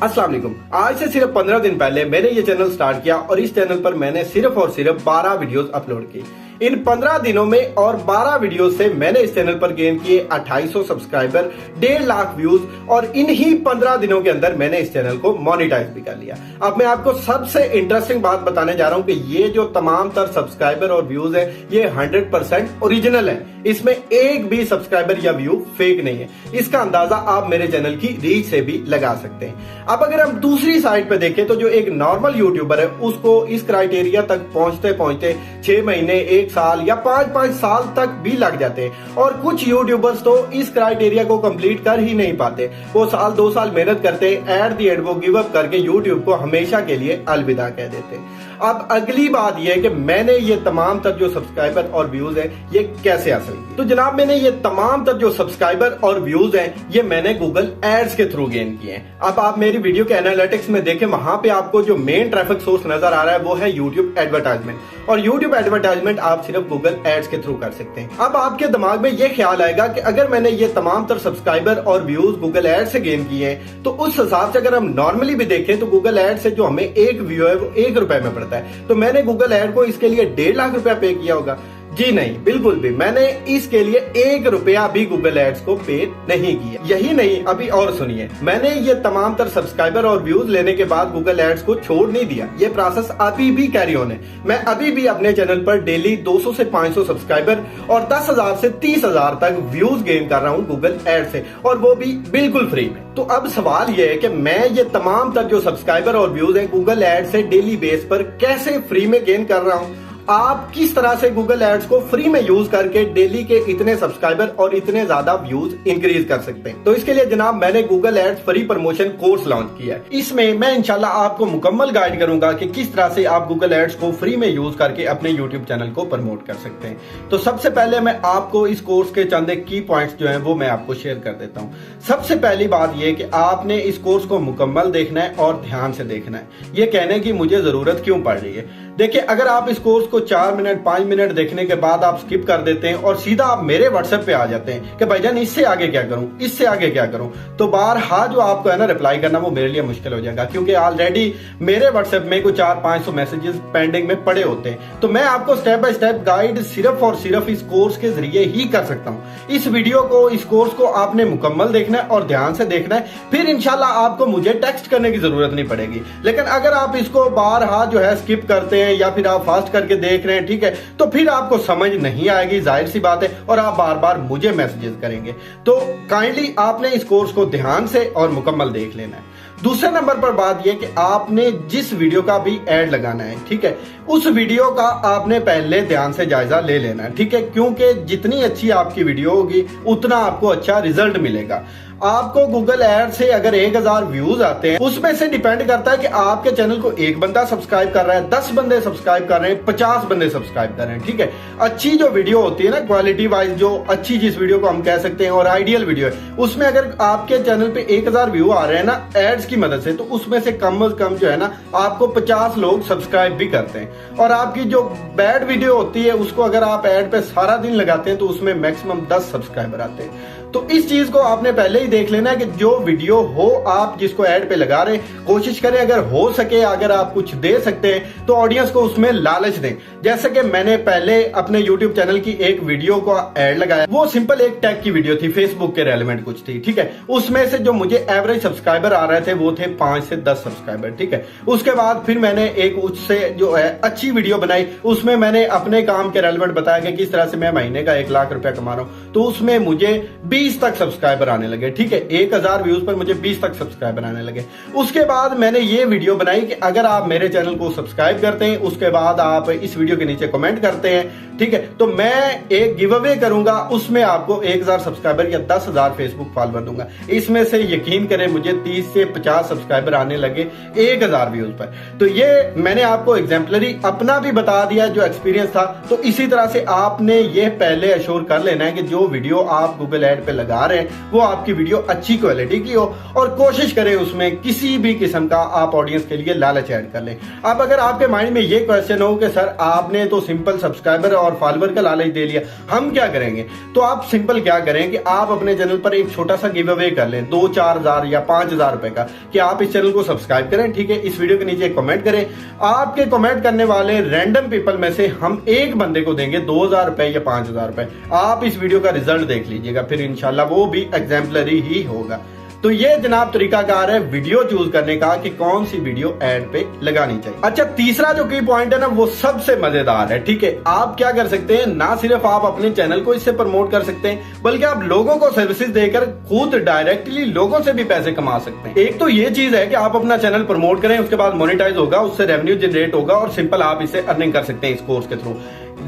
अस्सलाम वालेकुम। आज से सिर्फ 15 दिन पहले मैंने ये चैनल स्टार्ट किया और इस चैनल पर मैंने सिर्फ और सिर्फ 12 वीडियोस अपलोड की। इन 15 दिनों में और 12 वीडियो से मैंने इस चैनल पर गेन किए 2800 सब्सक्राइबर, 1.5 लाख व्यूज और इन्हीं 15 दिनों के अंदर मैंने इस चैनल को मोनेटाइज भी कर लिया। अब मैं आपको सबसे इंटरेस्टिंग बात बताने जा रहा हूं कि ये जो तमाम तर सब्सक्राइबर और व्यूज है ये 100% ओरिजिनल है। इसमें एक भी सब्सक्राइबर या व्यू फेक नहीं है। इसका अंदाजा आप मेरे चैनल की रीच से भी लगा सकते हैं। अब अगर हम दूसरी साइड पे देखें तो जो एक नॉर्मल यूट्यूबर है उसको इस क्राइटेरिया तक पहुंचते पहुंचते 6 महीने, 1 साल या 5-5 साल तक भी लग जाते हैं और कुछ यूट्यूबर्स तो इस क्राइटेरिया को कंप्लीट कर ही नहीं पाते। वो साल 2 साल मेहनत करते हैं, एट दी एंड वो गिव अप करके यूट्यूब को हमेशा के लिए अलविदा कह देते हैं। अब अगली बात यह है कि मैंने ये तमाम तर जो सब्सक्राइबर और व्यूज है ये कैसे हासिल किए। तो जनाब मैंने ये तमाम तर जो सब्सक्राइबर और व्यूज हैं ये मैंने गूगल एड्स के थ्रू गेन किए हैं। अब आप मेरी वीडियो के एनालिटिक्स में देखें, वहां पे आपको जो मेन ट्रैफिक सोर्स नजर आ रहा है वो है यूट्यूब एडवर्टाइजमेंट और यूट्यूब एडवर्टाइजमेंट आप सिर्फ गूगल एड्स के थ्रू कर सकते हैं। अब आपके दिमाग में ये ख्याल आएगा कि अगर मैंने ये तमाम तर सब्सक्राइबर और व्यूज गूगल एड से गेन किए हैं तो उस हिसाब से अगर हम नॉर्मली भी देखें तो गूगल एड से जो हमें एक व्यू है वो 1 रुपए में पड़ता है, तो मैंने गूगल एड को इसके लिए 1.5 लाख रुपया पे किया होगा। जी नहीं, बिल्कुल भी मैंने इसके लिए 1 रुपया भी गूगल एड्स को पे नहीं किया। यही नहीं, अभी और सुनिए, मैंने ये तमाम तर सब्सक्राइबर और व्यूज लेने के बाद गूगल एड्स को छोड़ नहीं दिया। ये प्रोसेस अभी भी कैरी ऑन है। मैं अभी भी अपने चैनल पर डेली 200 से 500 सब्सक्राइबर और 10,000 से 30,000 तक व्यूज गेन कर रहा हूँ गूगल एड से, और वो भी बिल्कुल फ्री में। तो अब सवाल ये है कि मैं ये तमाम तर जो सब्सक्राइबर और व्यूज है गूगल एड से डेली बेस पर कैसे फ्री में गेन कर रहा हूँ। आप किस तरह से गूगल एड्स को फ्री में यूज करके डेली के इतने सब्सक्राइबर और इतने ज्यादा व्यूज इंक्रीज कर सकते हैं। तो इसके लिए जनाब मैंने Google ads free promotion course launch किया है। इसमें मैं इंशाल्लाह आपको मुकम्मल गाइड करूंगा कि किस तरह से आप गूगल एड्स को फ्री में यूज करके अपने यूट्यूब चैनल को प्रमोट कर सकते हैं। तो सबसे पहले मैं आपको इस कोर्स के चंद की पॉइंट्स जो है वो मैं आपको शेयर कर देता हूँ। सबसे पहली बात यह कि आपने इस कोर्स को मुकम्मल देखना है और ध्यान से देखना है। ये कहने की मुझे जरूरत क्यों पड़ रही है। देखिए, अगर आप इस कोर्स को 4 मिनट 5 मिनट देखने के बाद आप स्किप कर देते हैं और सीधा आप मेरे व्हाट्सएप पे आ जाते हैं कि भाईजान इससे आगे क्या करूं, इससे आगे क्या करूं, तो बारहा जो आपको है ना रिप्लाई करना वो मेरे लिए मुश्किल हो जाएगा, क्योंकि ऑलरेडी मेरे व्हाट्सएप में कुछ 400-500 मैसेजेस पेंडिंग में पड़े होते हैं। तो मैं आपको स्टेप बाय स्टेप गाइड सिर्फ और सिर्फ इस कोर्स के जरिए ही कर सकता हूं। इस वीडियो को, इस कोर्स को आपने मुकम्मल देखना है और ध्यान से देखना है, फिर इंशाल्लाह आपको मुझे टेक्स्ट करने की जरूरत नहीं पड़ेगी। लेकिन अगर आप इसको बारहा जो है स्किप करते हैं या फिर आप फास्ट करके देख रहे हैं, ठीक है, तो फिर आपको समझ नहीं आएगी, जाहिर सी बात है, और आप बार बार मुझे मैसेजेस करेंगे। तो काइंडली आपने इस कोर्स को ध्यान से और मुकम्मल देख लेना है। दूसरे नंबर पर बात यह कि आपने जिस वीडियो का भी ऐड लगाना है, ठीक है, उस वीडियो का आपने पहले ध्यान से जायजा ले लेना है, ठीक है, क्योंकि जितनी अच्छी आपकी वीडियो होगी उतना आपको अच्छा रिजल्ट मिलेगा। आपको गूगल एड से अगर 1000 व्यूज आते हैं, उसमें से डिपेंड करता है कि आपके चैनल को 1 बंदा सब्सक्राइब कर रहा है, 10 बंदे सब्सक्राइब कर रहे हैं, 50 बंदे सब्सक्राइब कर रहे हैं, ठीक है। अच्छी जो वीडियो होती है ना, क्वालिटी वाइज जो अच्छी जिस वीडियो को हम कह सकते हैं और आइडियल वीडियो है, उसमें अगर आपके चैनल पे 1000 व्यू आ रहे हैं ना एड्स की मदद से, तो उसमें से कम जो है ना आपको 50 लोग सब्सक्राइब भी करते हैं। और आपकी जो बैड वीडियो होती है उसको अगर आप एड पे सारा दिन लगाते हैं तो उसमें मैक्सिमम 10 सब्सक्राइबर आते हैं। तो इस चीज को आपने पहले ही देख लेना है कि जो वीडियो हो आप जिसको ऐड पे लगा रहे हैं, कोशिश करें अगर हो सके, अगर आप कुछ दे सकते हैं तो ऑडियंस को उसमें लालच दें। जैसे कि मैंने पहले अपने यूट्यूब चैनल की एक वीडियो को ऐड लगाया, वो सिंपल एक टैग की वीडियो थी, फेसबुक के रेलेवेंट कुछ थी, ठीक है। उसमें से जो मुझे एवरेज सब्सक्राइबर आ रहे थे वो थे 5 से 10 सब्सक्राइबर, ठीक है। उसके बाद फिर मैंने एक उससे जो है अच्छी वीडियो बनाई, उसमें मैंने अपने काम के रेलेवेंट बताया कि किस तरह से मैं महीने का 1 लाख रुपया कमा रहा हूं। तो उसमें मुझे 20 तक सब्सक्राइबर आने लगे, ठीक है। 1000 व्यूज पर मुझे 20 तक सब्सक्राइबर आने लगे। उसके बाद मैंने ये वीडियो बनाई कि अगर आप मेरे चैनल को सब्सक्राइब करते हैं, उसके बाद आप इस वीडियो के नीचे कमेंट करते हैं, ठीक है, तो मैं एक गिव अवे करूंगा, उसमें आपको 1000 सब्सक्राइबर या 10,000 फेसबुक फॉलोअर दूंगा। इसमें से यकीन करें मुझे 30 से 50 सब्सक्राइबर आने लगे 1000 व्यूज पर। तो ये मैंने आपको एग्जाम्पलरी अपना भी बता दिया जो एक्सपीरियंस था। तो इसी तरह से आपने ये पहले अश्योर कर लेना है कि जो वीडियो आप गूगल एड पे पे लगा रहे हैं वो आपकी वीडियो अच्छी क्वालिटी की हो और कोशिश करें उसमें किसी भी किस्म का आप ऑडियंस के लिए लालच ऐड कर लें। अब अगर आपके माइंड में ये क्वेश्चन हो कि सर आपने तो सिंपल सब्सक्राइबर और फॉलोअर का लालच दे लिया, हम क्या करेंगे? तो आप सिंपल क्या करें कि आप अपने चैनल पर एक छोटा सा गिव अवे कर लें 2-4 हजार या 5,000 रुपए का, कि आप इस चैनल को सब्सक्राइब करें, ठीक है। इस वीडियो के नीचे कमेंट करें, आपके कमेंट करने वाले रैंडम पीपल में से हम एक बंदे को देंगे 2,000 रुपए या 5,000 रुपए। आप इस वीडियो का रिजल्ट देख लीजिएगा, फिर इंशाल्लाह वो भी एग्जाम्पलरी ही होगा। तो ये जनाब तरीकाकार है वीडियो चूज करने का कि कौन सी वीडियो ऐड पे लगानी चाहिए। अच्छा, तीसरा जो की पॉइंट है ना वो सबसे मजेदार है, ठीक है। आप क्या कर सकते हैं, ना सिर्फ आप अपने चैनल को इससे प्रमोट कर सकते हैं बल्कि आप लोगों को सर्विसेज देकर खुद डायरेक्टली लोगों से भी पैसे कमा सकते हैं। एक तो ये चीज है कि आप अपना चैनल प्रमोट करें, उसके बाद मोनेटाइज होगा, उससे रेवेन्यू जनरेट होगा और सिंपल आप इससे अर्निंग कर सकते हैं इस कोर्स के थ्रू।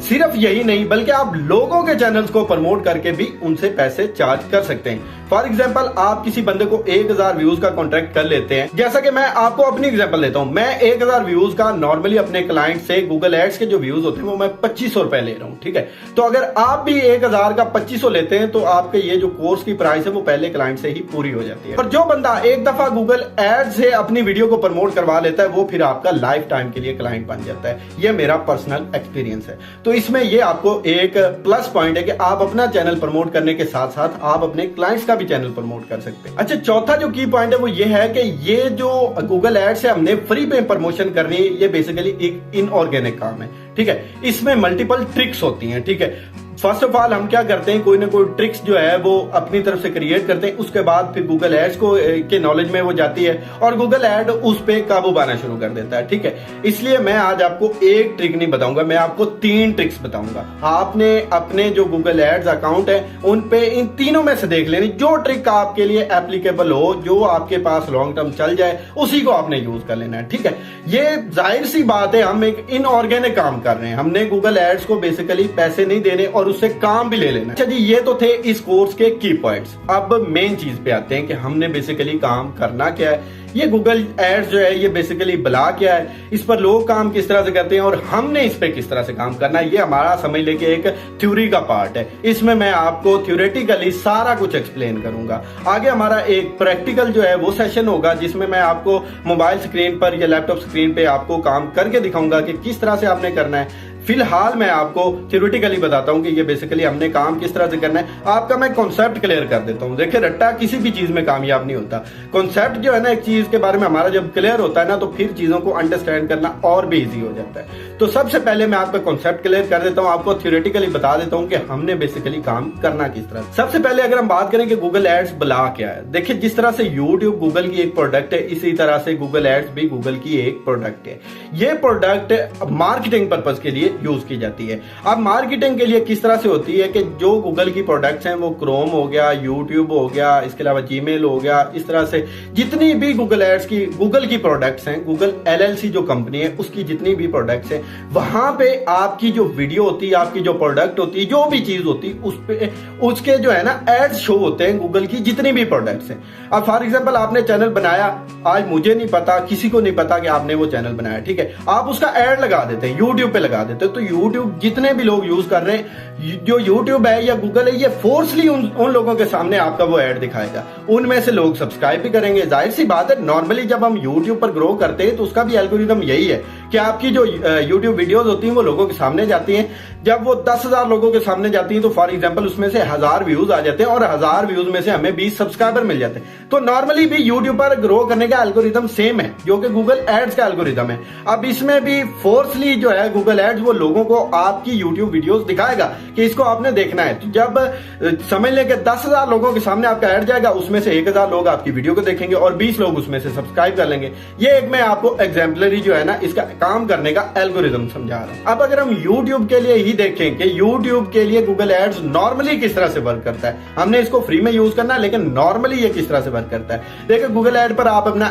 सिर्फ यही नहीं बल्कि आप लोगों के चैनल्स को प्रमोट करके भी उनसे पैसे चार्ज कर सकते हैं। फॉर एग्जांपल, आप किसी बंदे को 1,000 व्यूज का कॉन्ट्रैक्ट कर लेते हैं। जैसा कि मैं आपको अपनी एग्जांपल देता हूं, मैं 1,000 व्यूज का नॉर्मली अपने क्लाइंट से गूगल एड्स के जो व्यूज होते हैं वो मैं 2500 रुपए ले रहा हूं, ठीक है। तो अगर आप भी 1,000 का 2500 लेते हैं तो आपके ये जो कोर्स की प्राइस है वो पहले क्लाइंट से ही पूरी हो जाती है। और जो बंदा एक दफा गूगल एड से अपनी वीडियो को प्रमोट करवा लेता है वो फिर आपका लाइफ टाइम के लिए क्लाइंट बन जाता है। यह मेरा पर्सनल एक्सपीरियंस है। तो इसमें ये आपको एक प्लस पॉइंट है कि आप अपना चैनल प्रमोट करने के साथ साथ आप अपने क्लाइंट्स का भी चैनल प्रमोट कर सकते हैं। अच्छा, चौथा जो की पॉइंट है वो ये है कि ये जो गूगल एड से हमने फ्री पे प्रमोशन करनी है ये बेसिकली एक इनऑर्गेनिक काम है, ठीक है। इसमें मल्टीपल ट्रिक्स होती हैं, ठीक है। फर्स्ट ऑफ ऑल हम क्या करते हैं, कोई ना कोई ट्रिक्स जो है वो अपनी तरफ से क्रिएट करते हैं, उसके बाद फिर गूगल एड्स को के नॉलेज में वो जाती है और गूगल एड उस पे काबू पाना शुरू कर देता है, ठीक है। इसलिए मैं आज आपको एक ट्रिक नहीं बताऊंगा, मैं आपको 3 ट्रिक्स बताऊंगा। आपने अपने जो गूगल एड्स अकाउंट है उन पे इन तीनों में से देख लेनी, जो ट्रिक आपके लिए एप्लीकेबल हो, जो आपके पास लॉन्ग टर्म चल जाए, उसी को आपने यूज कर लेना है, ठीक है। ये जाहिर सी बात है, हम एक इनऑर्गेनिक काम कर रहे हैं, हमने गूगल एड्स को बेसिकली पैसे नहीं देने और उससे काम भी ले लेना। अच्छा जी, ये तो थे इस कोर्स के की पॉइंट्स। अब मेन चीज पे आते हैं कि हमने बेसिकली काम करना क्या है। ये गूगल एड्स जो है ये बेसिकली बला क्या है, इस पर लोग काम किस तरह से करते हैं और हमने इस पे किस तरह से काम करना है, ये हमारा समझ लेके एक थ्योरी का पार्ट है। इसमें मैं आपको थ्योरेटिकली सारा कुछ एक्सप्लेन करूंगा। आगे हमारा एक प्रैक्टिकल जो है वो सेशन होगा जिसमें मैं आपको मोबाइल स्क्रीन पर या लैपटॉप स्क्रीन पे आपको काम करके दिखाऊंगा कि किस तरह से आपने करना है। फिलहाल मैं आपको थ्योरेटिकली बताता हूं कि ये बेसिकली हमने काम किस तरह से करना है। आपका मैं कॉन्सेप्ट क्लियर कर देता हूं। देखिए, रट्टा किसी भी चीज में कामयाब नहीं होता। कॉन्सेप्ट जो है ना एक चीज के बारे में हमारा जब क्लियर होता है ना तो फिर चीजों को अंडरस्टैंड करना और भी इजी हो जाता है। तो सबसे पहले मैं आपका कॉन्सेप्ट क्लियर कर देता हूं, आपको थ्योरेटिकली बता देता हूं कि हमने बेसिकली काम करना किस तरह। सबसे पहले अगर हम बात करें कि गूगल एड्स बला क्या है, देखिए जिस तरह से यूट्यूब गूगल की एक प्रोडक्ट है इसी तरह से गूगल एड्स भी गूगल की एक प्रोडक्ट है। ये प्रोडक्ट मार्केटिंग पर्पज के लिए यूज की जाती है। अब मार्केटिंग के लिए किस तरह से होती है कि जो गूगल की प्रोडक्ट्स हैं वो क्रोम हो गया, यूट्यूब हो गया, इसके अलावा जीमेल हो गया, इस तरह से जितनी भी गूगल एड्स की गूगल की प्रोडक्ट्स हैं, गूगल LLC जो कंपनी है उसकी जितनी भी प्रोडक्ट्स हैं वहां पे आपकी जो वीडियो होती है, आपकी जो प्रोडक्ट होती है, जो भी चीज होती है उस पे उसके जो है ना एड्स शो होते हैं गूगल की जितनी भी प्रोडक्ट्स हैं। अब फॉर एग्जांपल आपने चैनल बनाया, आज मुझे नहीं पता, किसी को नहीं पता कि आपने वो चैनल बनाया, ठीक है। आप उसका एड लगा देते हैं, यूट्यूब पे लगा देते हैं, तो यूट्यूब जितने भी लोग यूज कर रहे हैं, जो यूट्यूब है या गूगल है, ये फोर्सली उन लोगों के सामने आपका वो ऐड दिखाएगा। उनमें से लोग सब्सक्राइब भी करेंगे। जाहिर सी बात है, नॉर्मली जब हम यूट्यूब पर ग्रो करते हैं तो उसका भी एल्गोरिदम यही है कि आपकी जो यूट्यूब वीडियोस होती हैं वो लोगों के सामने जाती हैं। जब वो 10,000 लोगों के सामने जाती हैं तो फॉर एग्जांपल उसमें से 1000 व्यूज आ जाते हैं और 1000 व्यूज में से हमें 20 सब्सक्राइबर मिल जाते हैं। तो नॉर्मली भी यूट्यूब पर ग्रो करने का एल्गोरिदम सेम है जो कि गूगल एड्स का एल्गोरिदम है। अब इसमें भी फोर्सली जो है गूगल एड्स वो लोगों को आपकी यूट्यूब वीडियोस दिखाएगा कि इसको आपने देखना है। तो जब समझ लें कि 10,000 लोगों के सामने आपका ऐड जाएगा, उसमें से 1,000 लोग आपकी वीडियो को देखेंगे और 20 लोग उसमें से सब्सक्राइब कर लेंगे। ये एक मैं आपको एग्जाम्पलरी जो है ना इसका काम करने का एल्गोरिदम समझा रहा हूं। अब अगर हम यूट्यूब के लिए ही देखें कि यूट्यूब के लिए गूगल एड्स नॉर्मली किस तरह से वर्क करता है, हमने इसको फ्री में यूज करना है लेकिन नॉर्मली ये किस तरह से वर्क करता है। देखिए, गूगल एड पर आप अपना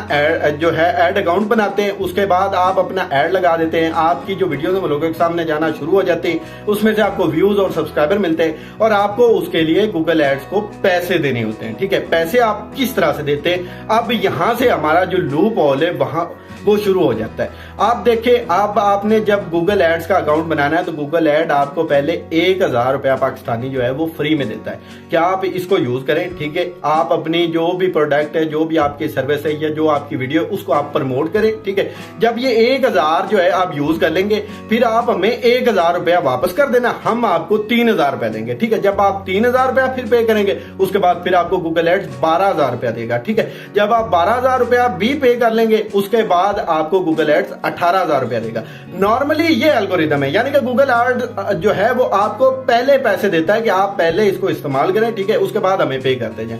जो है एड अकाउंट बनाते हैं, उसके बाद आप अपना एड लगा देते हैं, आपकी जो वीडियो है वो लोगों के सामने जाना शुरू हो जाती है, उसमें से आपको व्यूज और सब्सक्राइबर मिलते हैं और आपको उसके लिए गूगल एड्स को पैसे देने होते हैं, ठीक है। पैसे आप किस तरह से देते हैं, अब यहां से हमारा जो लूप होल है वो शुरू हो जाता है। आप देखिए, आपने जब गूगल एड्स का अकाउंट बनाना है तो गूगल एड आपको पहले 1000 रुपया पाकिस्तानी जो है वो फ्री में देता है कि आप इसको यूज करें। ठीक है, आप अपनी जो भी प्रोडक्ट है, जो भी आपकी सर्विस है या जो आपकी वीडियो, उसको आप प्रमोट करें। ठीक है, जब ये 1000 जो है आप यूज कर लेंगे, फिर आप हमें 1000 रुपया वापस कर देना, हम आपको 3000 रुपया देंगे। ठीक है, जब आप 3000 रुपया फिर पे करेंगे, उसके बाद फिर आपको गूगल एड्स 12000 रुपया देगा। ठीक है, जब आप 12000 रुपया भी पे कर लेंगे, उसके बाद आपको गूगल एड्स 18000 रुपया देगा। नॉर्मली ये एल्गोरिदम है, यानी कि गूगल एड जो है वो आपको पहले पैसे देता है कि आप पहले इसको इस्तेमाल करें। ठीक है, उसके बाद हमें पे करते जाएं।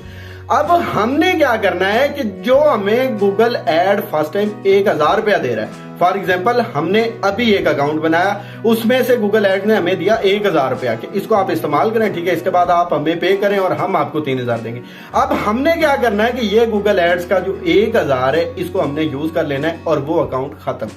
अब हमने क्या करना है कि जो हमें गूगल एड फर्स्ट टाइम 1000 रुपया दे रहा है, फॉर एग्जाम्पल हमने अभी एक अकाउंट बनाया, उसमें से गूगल एड ने हमें दिया 1000 रुपया कि इसको आप इस्तेमाल करें। ठीक है, इसके बाद आप हमें पे करें और हम आपको 3000 देंगे। अब हमने क्या करना है कि ये गूगल एड्स का जो 1000 है, इसको हमने यूज कर लेना है और वो अकाउंट खत्म।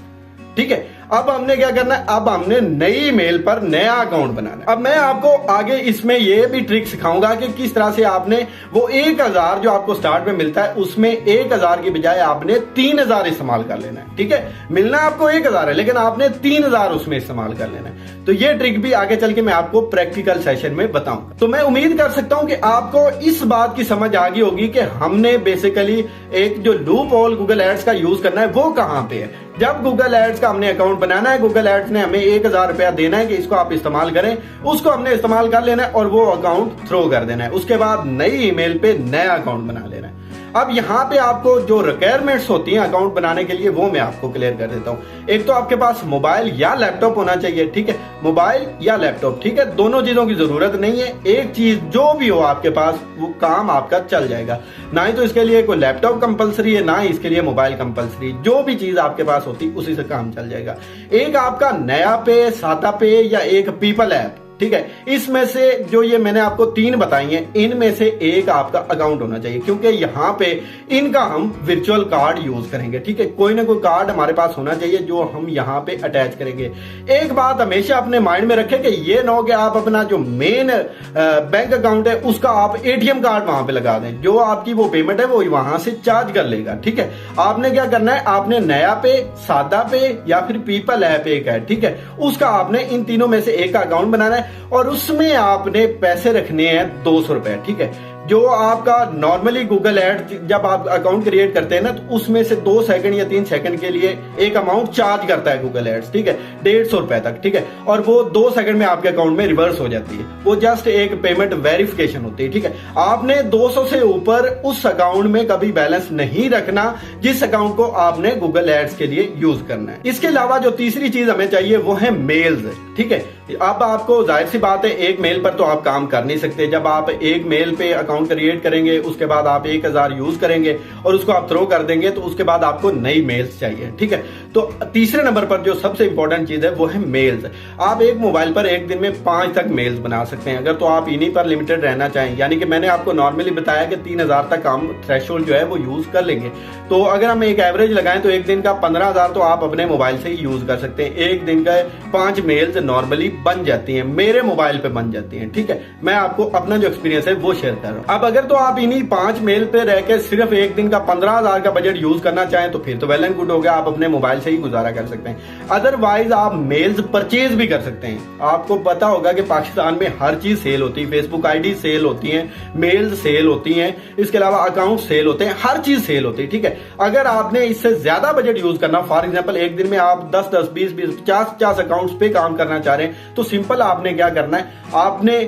ठीक है, अब हमने क्या करना है, अब हमने नई ईमेल पर नया अकाउंट बनाना है। अब मैं आपको आगे इसमें ये भी ट्रिक सिखाऊंगा कि किस तरह से आपने वो 1000 जो आपको स्टार्ट में मिलता है, उसमें 1000 की बजाय आपने 3000 इस्तेमाल कर लेना है। ठीक है, मिलना आपको 1000 है, लेकिन आपने 3000 उसमें इस्तेमाल कर लेना है। तो ये ट्रिक भी आगे चल के मैं आपको प्रैक्टिकल सेशन में बताऊंगा। तो मैं उम्मीद कर सकता हूं कि आपको इस बात की समझ आ गई होगी कि हमने बेसिकली एक जो लूप होल गूगल एड्स का यूज करना है वो कहां पे है। जब गूगल एड्स का हमने अकाउंट बनाना है, गूगल एड्स ने हमें 1000 रुपया देना है कि इसको आप इस्तेमाल करें, उसको हमने इस्तेमाल कर लेना है और वो अकाउंट थ्रो कर देना है। उसके बाद नई ईमेल पे नया अकाउंट बना लेना है। अब यहाँ पे आपको जो रिक्वायरमेंट्स होती हैं अकाउंट बनाने के लिए, वो मैं आपको क्लियर कर देता हूँ। एक तो आपके पास मोबाइल या लैपटॉप होना चाहिए। ठीक है, मोबाइल या लैपटॉप, ठीक है, दोनों चीजों की जरूरत नहीं है। एक चीज जो भी हो आपके पास, वो काम आपका चल जाएगा। ना ही तो इसके लिए कोई लैपटॉप कंपलसरी है, ना ही इसके लिए मोबाइल कंपलसरी। जो भी चीज आपके पास होती उसी से काम चल जाएगा। एक आपका नया पे, सादा पे या एक पीपल ऐप। ठीक है, इसमें से जो ये मैंने आपको 3 बताई हैं, इनमें से एक आपका अकाउंट होना चाहिए, क्योंकि यहाँ पे इनका हम वर्चुअल कार्ड यूज करेंगे। ठीक है, कोई ना कोई कार्ड हमारे पास होना चाहिए जो हम यहाँ पे अटैच करेंगे। एक बात हमेशा अपने माइंड में रखें कि ये ना हो कि आप अपना जो मेन बैंक अकाउंट है उसका आप एटीएम कार्ड वहां पे लगा दें, जो आपकी वो पेमेंट है वो वहां से चार्ज कर लेगा। ठीक है, आपने क्या करना है, आपने नया पे, सादा पे या फिर पीपल ऐप एक है, ठीक है, उसका आपने इन तीनों में से एक का अकाउंट बनाना है और उसमें आपने पैसे रखने हैं 200 रुपए। ठीक है, जो आपका नॉर्मली गूगल एड जब आप अकाउंट क्रिएट करते हैं ना, तो उसमें से 2 सेकंड या 3 सेकंड के लिए एक अमाउंट चार्ज करता है गूगल एड्स। ठीक है, 150 रुपए तक। ठीक है, और वो 2 सेकंड में आपके अकाउंट में रिवर्स हो जाती है। वो जस्ट एक पेमेंट वेरिफिकेशन होती है। ठीक है, आपने 200 से ऊपर उस अकाउंट में कभी बैलेंस नहीं रखना जिस अकाउंट को आपने गूगल एड्स के लिए यूज करना है। इसके अलावा जो तीसरी चीज हमें चाहिए वो है मेल्स। ठीक है, अब आपको जाहिर सी बात है, एक मेल पर तो आप काम कर नहीं सकते। जब आप एक मेल पे अकाउंट क्रिएट करेंगे, उसके बाद आप 1000 यूज करेंगे और उसको आप थ्रो कर देंगे, तो उसके बाद आपको नई मेल्स चाहिए। ठीक है, तो तीसरे नंबर पर जो सबसे इंपॉर्टेंट चीज है वो है मेल्स। आप एक मोबाइल पर एक दिन में 5 तक मेल्स बना सकते हैं, अगर तो आप इन्हीं पर लिमिटेड रहना चाहें। यानी कि मैंने आपको नॉर्मली बताया कि 3000 तक हम थ्रेशोल्ड जो है वो यूज कर लेंगे। तो अगर हम एक एवरेज लगाएं तो एक दिन का 15000 तो आप अपने मोबाइल से ही यूज कर सकते हैं। एक दिन का 5 मेल्स नॉर्मली बन जाती हैं, मेरे मोबाइल पे बन जाती हैं। ठीक है, मैं आपको अपना जो एक्सपीरियंस है वो शेयर कर रहा हूं। अब अगर तो आप इन्हीं 5 मेल पे रह के सिर्फ एक दिन का 15000 का बजट यूज करना चाहें तो फिर तो वेल एंड गुड हो गया, आप अपने मोबाइल से ही गुजारा कर सकते हैं। अदरवाइज आप मेल्स परचेज भी कर सकते हैं। आपको पता होगा कि पाकिस्तान में हर चीज सेल होती है, फेसबुक आईडी सेल होती है, मेल्स सेल होती हैं, इसके अलावा अकाउंट सेल होते हैं, हर चीज सेल होती है। ठीक है, अगर आपने इससे ज्यादा बजट यूज करना, फॉर एग्जाम्पल एक दिन में आप 10-10, 20-20, 50-50 अकाउंट्स पे काम करना चाह रहे हैं, तो सिंपल आपने क्या करना है, आपने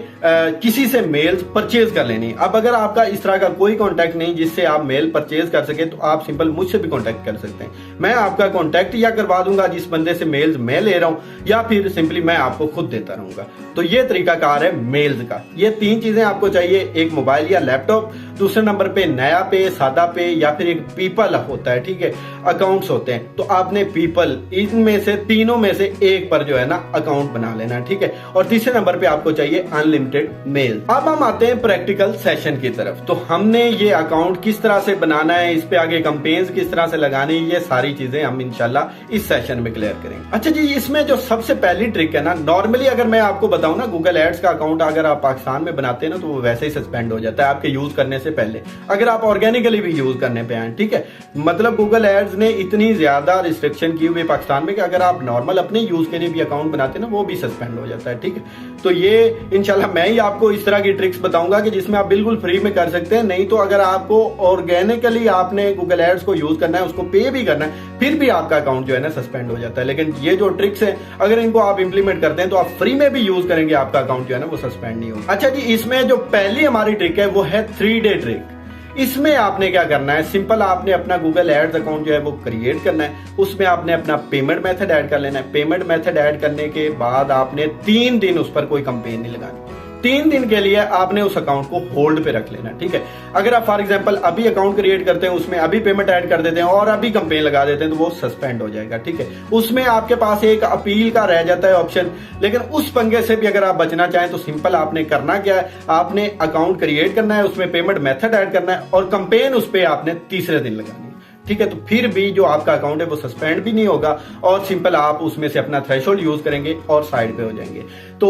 किसी से मेल्स परचेज कर लेनी। अब अगर आपका इस तरह का कोई कांटेक्ट नहीं जिससे आप मेल परचेज कर सके, तो आप सिंपल मुझसे भी कांटेक्ट कर सकते हैं। मैं आपका कांटेक्ट या करवा दूंगा जिस बंदे से मेल्स मैं ले रहा हूं, या फिर सिंपली मैं आपको खुद देता रहूंगा। तो ये तरीकाकार है मेल्स का। ये 3 चीजें आपको चाहिए, एक मोबाइल या लैपटॉप, दूसरे नंबर पे नया पे, सादा पे, या फिर एक पीपल होता है। ठीक है, अकाउंट्स होते हैं। तो आपने पीपल, इनमें से तीनों में से एक पर जो है ना अकाउंट बना लेना। लेना है, ठीक है। और तीसरे नंबर पे आपको चाहिए अनलिमिटेड मेल। अब हम आते हैं प्रैक्टिकल सेशन की तरफ। तो हमने ये अकाउंट किस तरह से बनाना है, इस पे आगे कैंपेन्स किस तरह से लगानी है, ये सारी चीजें हम इंशाल्लाह इस सेशन में क्लियर करेंगे। अच्छा जी, इसमें जो सबसे पहली ट्रिक है ना, नॉर्मली अगर मैं आपको बताऊं ना, गूगल एड्स का अकाउंट अगर आप पाकिस्तान में बनाते हैं ना तो वो वैसे ही सस्पेंड हो जाता है आपके यूज करने से पहले, अगर आप ऑर्गेनिकली भी यूज करने पे आए, ठीक है। मतलब गूगल एड्स ने इतनी ज्यादा रिस्ट्रिक्शन की हुई पाकिस्तान में कि अगर आप नॉर्मल अपने यूज के लिए भी अकाउंट बनाते हैं ना वो भी सस्पेंड हो जाता है, ठीक है। तो ये इंशाल्लाह मैं ही आपको इस तरह की ट्रिक्स बताऊंगा कि जिसमें आप बिल्कुल फ्री में कर सकते हैं। नहीं तो अगर आपको ऑर्गेनिकली आपने गूगल एड्स को यूज करना है, उसको पे भी करना है, फिर भी आपका अकाउंट जो है ना सस्पेंड हो जाता है। लेकिन ये जो ट्रिक्स है अगर इनको आप इंप्लीमेंट करते हैं तो आप फ्री में भी यूज करेंगे, आपका अकाउंट जो है ना वो सस्पेंड नहीं होगा। अच्छा जी, इसमें जो पहली हमारी ट्रिक है वो है 3 डे ट्रिक। इसमें आपने क्या करना है, सिंपल आपने अपना गूगल एड्स अकाउंट जो है वो क्रिएट करना है, उसमें आपने अपना पेमेंट मेथड ऐड कर लेना है। पेमेंट मेथड ऐड करने के बाद आपने 3 दिन उस पर कोई कंपेन नहीं लगानी। 3 दिन के लिए आपने उस अकाउंट को होल्ड पे रख लेना, ठीक है। अगर आप फॉर एग्जांपल अभी अकाउंट क्रिएट करते हैं, उसमें अभी पेमेंट ऐड कर देते हैं और अभी कंपेन लगा देते हैं तो वो सस्पेंड हो जाएगा, ठीक है। उसमें आपके पास एक अपील का रह जाता है ऑप्शन, लेकिन उस पंगे से भी अगर आप बचना चाहें तो सिंपल आपने करना क्या है, आपने अकाउंट क्रिएट करना है, उसमें पेमेंट मेथड ऐड करना है और कंपेन उस पर आपने तीसरे दिन लगानी है, ठीक है। तो फिर भी जो आपका अकाउंट है वो सस्पेंड भी नहीं होगा और सिंपल आप उसमें से अपना थ्रेशोल्ड यूज करेंगे और साइड पे हो जाएंगे। तो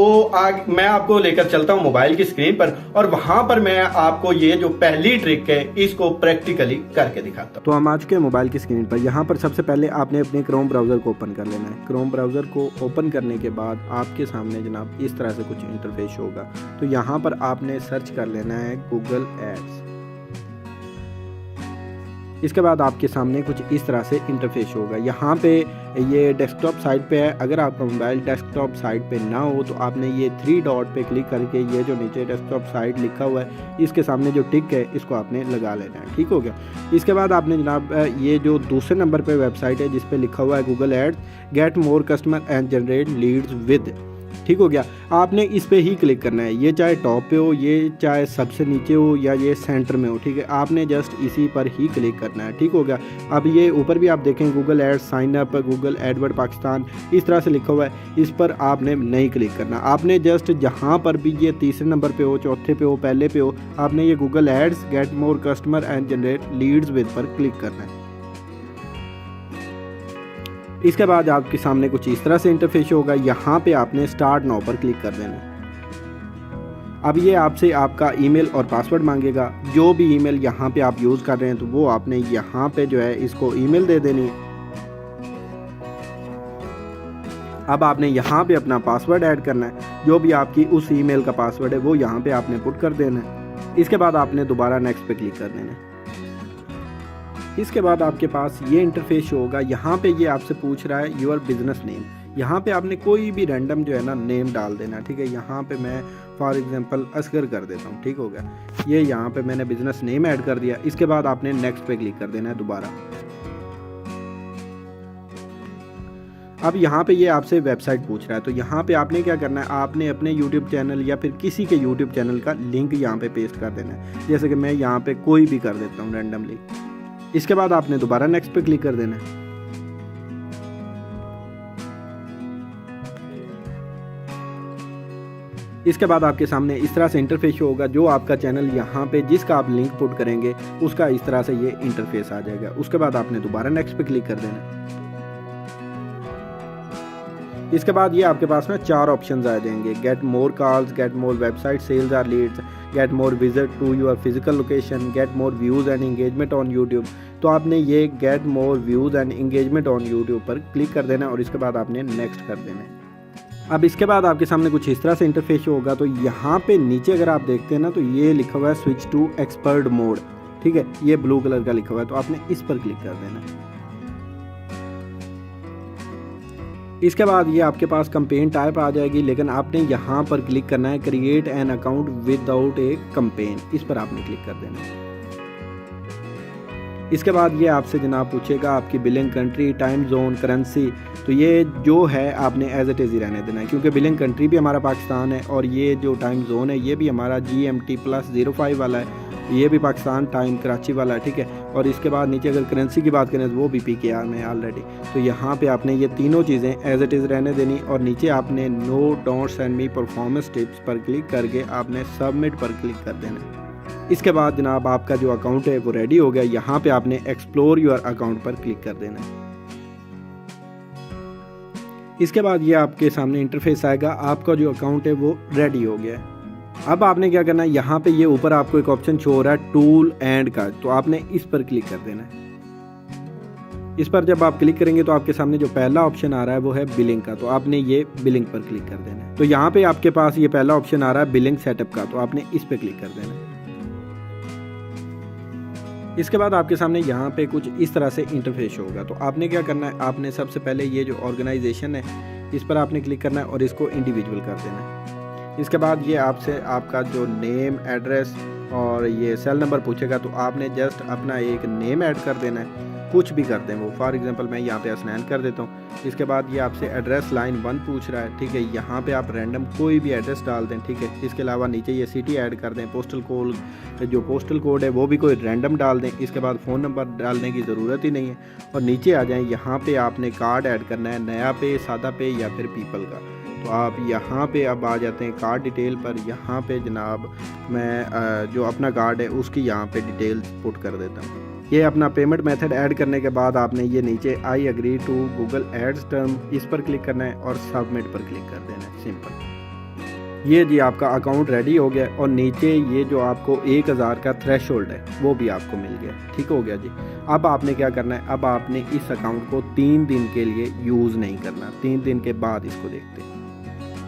मैं आपको लेकर चलता हूं मोबाइल की स्क्रीन पर और वहां पर मैं आपको ये जो पहली ट्रिक है इसको प्रैक्टिकली करके दिखाता हूं। तो हम आ चुके हैं मोबाइल की स्क्रीन पर। यहाँ पर सबसे पहले आपने अपने क्रोम ब्राउजर को ओपन कर लेना है। क्रोम ब्राउजर को ओपन करने के बाद आपके सामने जनाब इस तरह से कुछ इंटरफेस होगा। तो यहाँ पर आपने सर्च कर लेना है गूगल एड्स। इसके बाद आपके सामने कुछ इस तरह से इंटरफेस होगा। यहाँ पे ये डेस्कटॉप साइट पे है। अगर आपका मोबाइल डेस्कटॉप साइट पे ना हो तो आपने ये 3 डॉट पे क्लिक करके ये जो नीचे डेस्कटॉप साइट लिखा हुआ है इसके सामने जो टिक है इसको आपने लगा लेना है, ठीक हो गया। इसके बाद आपने जनाब ये जो दूसरे नंबर पे वेबसाइट है जिस पे लिखा हुआ है Google ads get more customer and generate leads with, ठीक हो गया। आपने इस पे ही क्लिक करना है, ये चाहे टॉप पे हो, ये चाहे सबसे नीचे हो या ये सेंटर में हो, ठीक है। आपने जस्ट इसी पर ही क्लिक करना है, ठीक हो गया। अब ये ऊपर भी आप देखें Google ads sign up Google AdWords Pakistan इस तरह से लिखा हुआ है, इस पर आपने नहीं क्लिक करना। आपने जस्ट जहाँ पर भी ये तीसरे नंबर पे हो, चौथे पे हो, पहले पे हो, आपने ये Google ads get more customer and generate leads with पर क्लिक करना है। इसके बाद आपके सामने कुछ इस तरह से इंटरफेस होगा। यहाँ पे आपने स्टार्ट नाउ पर क्लिक कर देना है। अब ये आपसे आपका ईमेल और पासवर्ड मांगेगा। जो भी ईमेल यहाँ पे आप यूज़ कर रहे हैं तो वो आपने यहाँ पे जो है इसको ईमेल दे देनी है। अब आपने यहाँ पे अपना पासवर्ड ऐड करना है। जो भी आपकी उस ईमेल का पासवर्ड है वो यहाँ पे आपने पुट कर देना है। इसके बाद आपने दोबारा नेक्स्ट पे क्लिक कर देना है। इसके बाद आपके पास ये इंटरफेस होगा। यहाँ पे ये आपसे पूछ रहा है योर बिजनेस नेम। यहाँ पे आपने कोई भी रैंडम जो है ना नेम डाल देना, ठीक है। यहाँ पे मैं फॉर एग्जांपल असगर कर देता हूँ, ठीक हो गया। ये यहाँ पे मैंने बिजनेस नेम ऐड कर दिया। इसके बाद आपने नेक्स्ट पे क्लिक कर देना है दोबारा। अब यहाँ पे ये आपसे वेबसाइट पूछ रहा है तो यहाँ पे आपने क्या करना है, आपने अपने YouTube चैनल या फिर किसी के YouTube चैनल का लिंक यहाँ पे पेस्ट कर देना है। जैसे कि मैं यहाँ पे कोई भी कर देता हूँ रैंडमली। इसके बाद आपने दोबारा नेक्स्ट पे क्लिक कर देना है। इसके बाद आपके सामने इस तरह से इंटरफेस होगा। जो आपका चैनल यहाँ पे जिसका आप लिंक पुट करेंगे उसका इस तरह से ये इंटरफेस आ जाएगा। उसके बाद आपने दोबारा नेक्स्ट पे क्लिक कर देना है। इसके बाद ये आपके पास ना 4 ऑप्शंस आ जाएंगे, get more calls, get more website sales और leads, get more visit to your physical location, get more views and engagement on YouTube. तो आपने ये get more views and engagement on YouTube पर क्लिक कर देना और इसके बाद आपने नेक्स्ट कर देना है। अब इसके बाद आपके सामने कुछ इस तरह से इंटरफेस होगा। तो यहाँ पे नीचे अगर आप देखते हैं ना तो ये लिखा हुआ है स्विच टू एक्सपर्ट मोड, ठीक है। ये ब्लू कलर का लिखा हुआ है तो आपने इस पर क्लिक कर देना है। इसके बाद ये आपके पास कंपेन टाइप आ जाएगी, लेकिन आपने यहाँ पर क्लिक करना है create an account without A campaign. इस पर आपने क्लिक कर देना है। इसके बाद ये आपसे जनाब पूछेगा आपकी billing country, time zone, currency. तो ये जो है आपने एज इट इज़ ही रहने देना है, क्योंकि बिलिंग कंट्री भी हमारा पाकिस्तान है और ये जो टाइम जोन है ये भी हमारा GMT+05 वाला है, ये भी पाकिस्तान टाइम कराची वाला है, ठीक है। और इसके बाद नीचे अगर करेंसी की बात करें तो वो भी PKR में ऑलरेडी। तो यहाँ पे आपने ये तीनों चीज़ें एज इट इज़ रहने देनी और नीचे आपने no don't send me performance tips पर क्लिक करके आपने सबमिट पर क्लिक कर देना। इसके बाद जनाब आपका जो अकाउंट है वो रेडी हो गया। यहाँ पे आपने एक्सप्लोर योर अकाउंट पर क्लिक कर देना है। इसके बाद ये आपके सामने इंटरफेस आएगा, आपका जो अकाउंट है वो रेडी हो गया है। अब आपने क्या करना है, यहाँ पे ये ऊपर आपको एक ऑप्शन शो हो रहा है टूल एंड का, तो आपने इस पर क्लिक कर देना है। इस पर जब आप क्लिक करेंगे तो आपके सामने जो पहला ऑप्शन आ रहा है वो है बिलिंग का, तो आपने ये बिलिंग पर क्लिक कर देना है। तो यहाँ पे आपके पास ये पहला ऑप्शन आ रहा है बिलिंग सेटअप का, तो आपने इस पर क्लिक कर देना है। इसके बाद आपके सामने यहाँ पे कुछ इस तरह से इंटरफेस होगा। तो आपने क्या करना है, आपने सबसे पहले ये जो ऑर्गेनाइजेशन है इस पर आपने क्लिक करना है और इसको इंडिविजुअल कर देना है। इसके बाद ये आपसे आपका जो नेम, एड्रेस और ये सेल नंबर पूछेगा, तो आपने जस्ट अपना एक नेम ऐड कर देना है, कुछ भी कर दें वो। फॉर एग्जांपल मैं यहाँ पे हसनैन कर देता हूँ। इसके बाद ये आपसे एड्रेस लाइन 1 पूछ रहा है, ठीक है। यहाँ पे आप रैंडम कोई भी एड्रेस डाल दें, ठीक है। इसके अलावा नीचे ये सिटी ऐड कर दें, पोस्टल कोड, जो पोस्टल कोड है वो भी कोई रैंडम डाल दें। इसके बाद फ़ोन नंबर डालने की ज़रूरत ही नहीं है। और नीचे आ जाएँ, यहाँ पर आपने कार्ड ऐड करना है, नया पे, सादा पे या फिर पीपल का। तो आप यहाँ पे अब आ जाते हैं कार्ड डिटेल पर। यहाँ पे जनाब मैं जो अपना कार्ड है उसकी यहाँ पे डिटेल्स पुट कर देता हूँ। ये अपना पेमेंट मेथड ऐड करने के बाद आपने ये नीचे I agree to Google ads term, इस पर क्लिक करना है और सबमिट पर क्लिक कर देना है, सिंपल। ये जी आपका अकाउंट रेडी हो गया और नीचे ये जो आपको 1000 का थ्रेशोल्ड है वो भी आपको मिल गया, ठीक हो गया जी। अब आपने क्या करना है, अब आपने इस अकाउंट को 3 दिन के लिए यूज़ नहीं करना, 3 दिन के बाद इसको देखते हैं।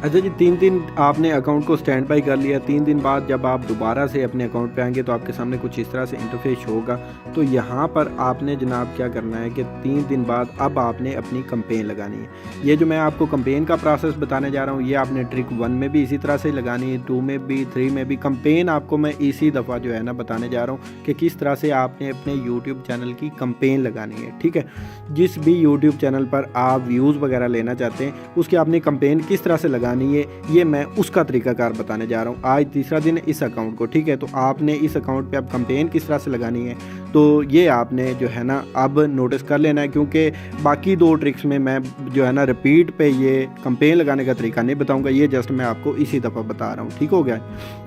अच्छा जी, 3 दिन आपने अकाउंट को स्टैंड बाई कर लिया। 3 दिन बाद जब आप दोबारा से अपने अकाउंट पे आएंगे तो आपके सामने कुछ इस तरह से इंटरफेस होगा। तो यहाँ पर आपने जनाब क्या करना है कि 3 दिन बाद अब आपने अपनी कंपेन लगानी है। ये जो मैं आपको कंपेन का प्रोसेस बताने जा रहा हूँ ये आपने ट्रिक 1 में भी इसी तरह से लगानी है, 2 में भी, 3 में भी। कंपेन आपको मैं इसी दफ़ा जो है ना बताने जा रहा हूँ कि किस तरह से आपने अपने यूट्यूब चैनल की कंपेन लगानी है, ठीक है। जिस भी यूट्यूब चैनल पर आप व्यूज़ वगैरह लेना चाहते हैं उसकी आपने कंपेन किस तरह से लगानी है, ये मैं उसका तरीकाकार बताने जा रहा हूँ। आज तीसरा दिन है इस अकाउंट को, ठीक है। तो आपने इस अकाउंट पे अब कंपेन किस तरह से लगानी है तो ये आपने जो है ना अब नोटिस कर लेना है, क्योंकि बाकी 2 ट्रिक्स में मैं जो है ना रिपीट पे ये कंपेन लगाने का तरीका नहीं बताऊंगा, ये जस्ट मैं आपको इसी दफ़ा बता रहा हूँ, ठीक हो गया।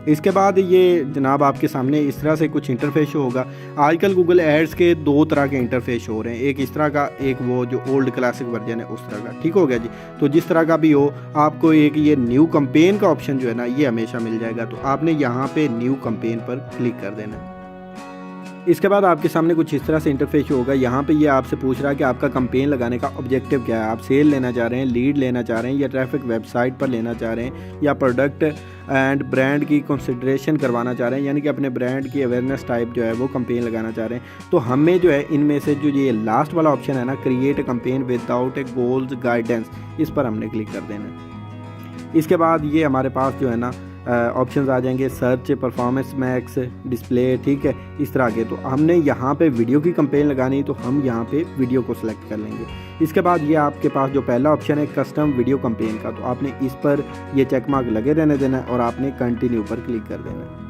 इसके बाद ये जनाब आपके सामने इस तरह से कुछ इंटरफेस होगा। आजकल गूगल एड्स के 2 तरह के इंटरफेस हो रहे हैं, एक इस तरह का, एक वो जो ओल्ड क्लासिक वर्जन है उस तरह का, ठीक हो गया जी। तो जिस तरह का भी हो आपको एक ये न्यू कंपेन का ऑप्शन जो है ना ये हमेशा मिल जाएगा। तो आपने यहाँ पे न्यू कंपेन पर क्लिक कर देना है। इसके बाद आपके सामने कुछ इस तरह से इंटरफेस होगा। यहाँ पे ये आपसे पूछ रहा है कि आपका कंपेन लगाने का ऑब्जेक्टिव क्या है। आप सेल लेना चाह रहे हैं, लीड लेना चाह रहे हैं, या ट्रैफिक वेबसाइट पर लेना चाह रहे हैं, या प्रोडक्ट एंड ब्रांड की कंसिडरेशन करवाना चाह रहे हैं, यानी कि अपने ब्रांड की अवेयरनेस टाइप जो है वो कंपेन लगाना चाह रहे हैं। तो हमें जो है इनमें से जो ये लास्ट वाला ऑप्शन है ना, create a campaign without A goals guidance, इस पर हमने क्लिक कर देना है। इसके बाद ये हमारे पास जो है ना ऑप्शंस आ जाएंगे, सर्च, परफॉर्मेंस मैक्स, डिस्प्ले, ठीक है, इस तरह के। तो हमने यहाँ पे वीडियो की कंपेन लगानी तो हम यहाँ पे वीडियो को सिलेक्ट कर लेंगे। इसके बाद ये आपके पास जो पहला ऑप्शन है कस्टम वीडियो कंपेन का, तो आपने इस पर ये चेक मार्क लगे रहने देना है और आपने कंटिन्यू पर क्लिक कर देना है।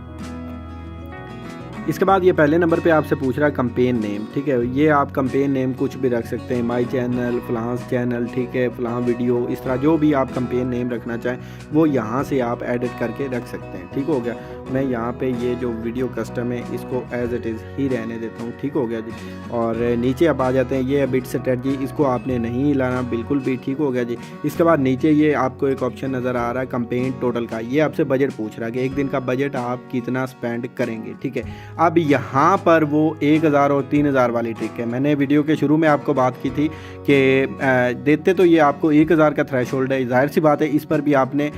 इसके बाद ये पहले नंबर पे आपसे पूछ रहा है कंपेन नेम, ठीक है। ये आप कंपेन नेम कुछ भी रख सकते हैं, माई चैनल, फ्लांस चैनल, ठीक है, फ्लां वीडियो, इस तरह जो भी आप कंपेन नेम रखना चाहें वो यहाँ से आप एडिट करके रख सकते हैं, ठीक हो गया। मैं यहाँ पे ये जो वीडियो कस्टम है इसको एज इट इज़ ही रहने देता हूँ, ठीक हो गया जी। और नीचे अब आ जाते हैं ये बिट स्ट्रेटजी, इसको आपने नहीं लाना बिल्कुल भी, ठीक हो गया जी। इसके बाद नीचे ये आपको एक ऑप्शन नज़र आ रहा है कंपेन टोटल का, ये आपसे बजट पूछ रहा है कि एक दिन का बजट आप कितना स्पेंड करेंगे, ठीक है। अब यहाँ पर वो 1000 और 3000 वाली ट्रिक है। मैंने वीडियो के शुरू में आपको बात की थी कि देते तो ये आपको 1000 का थ्रेशोल्ड है, जाहिर सी बात है इस पर भी आपने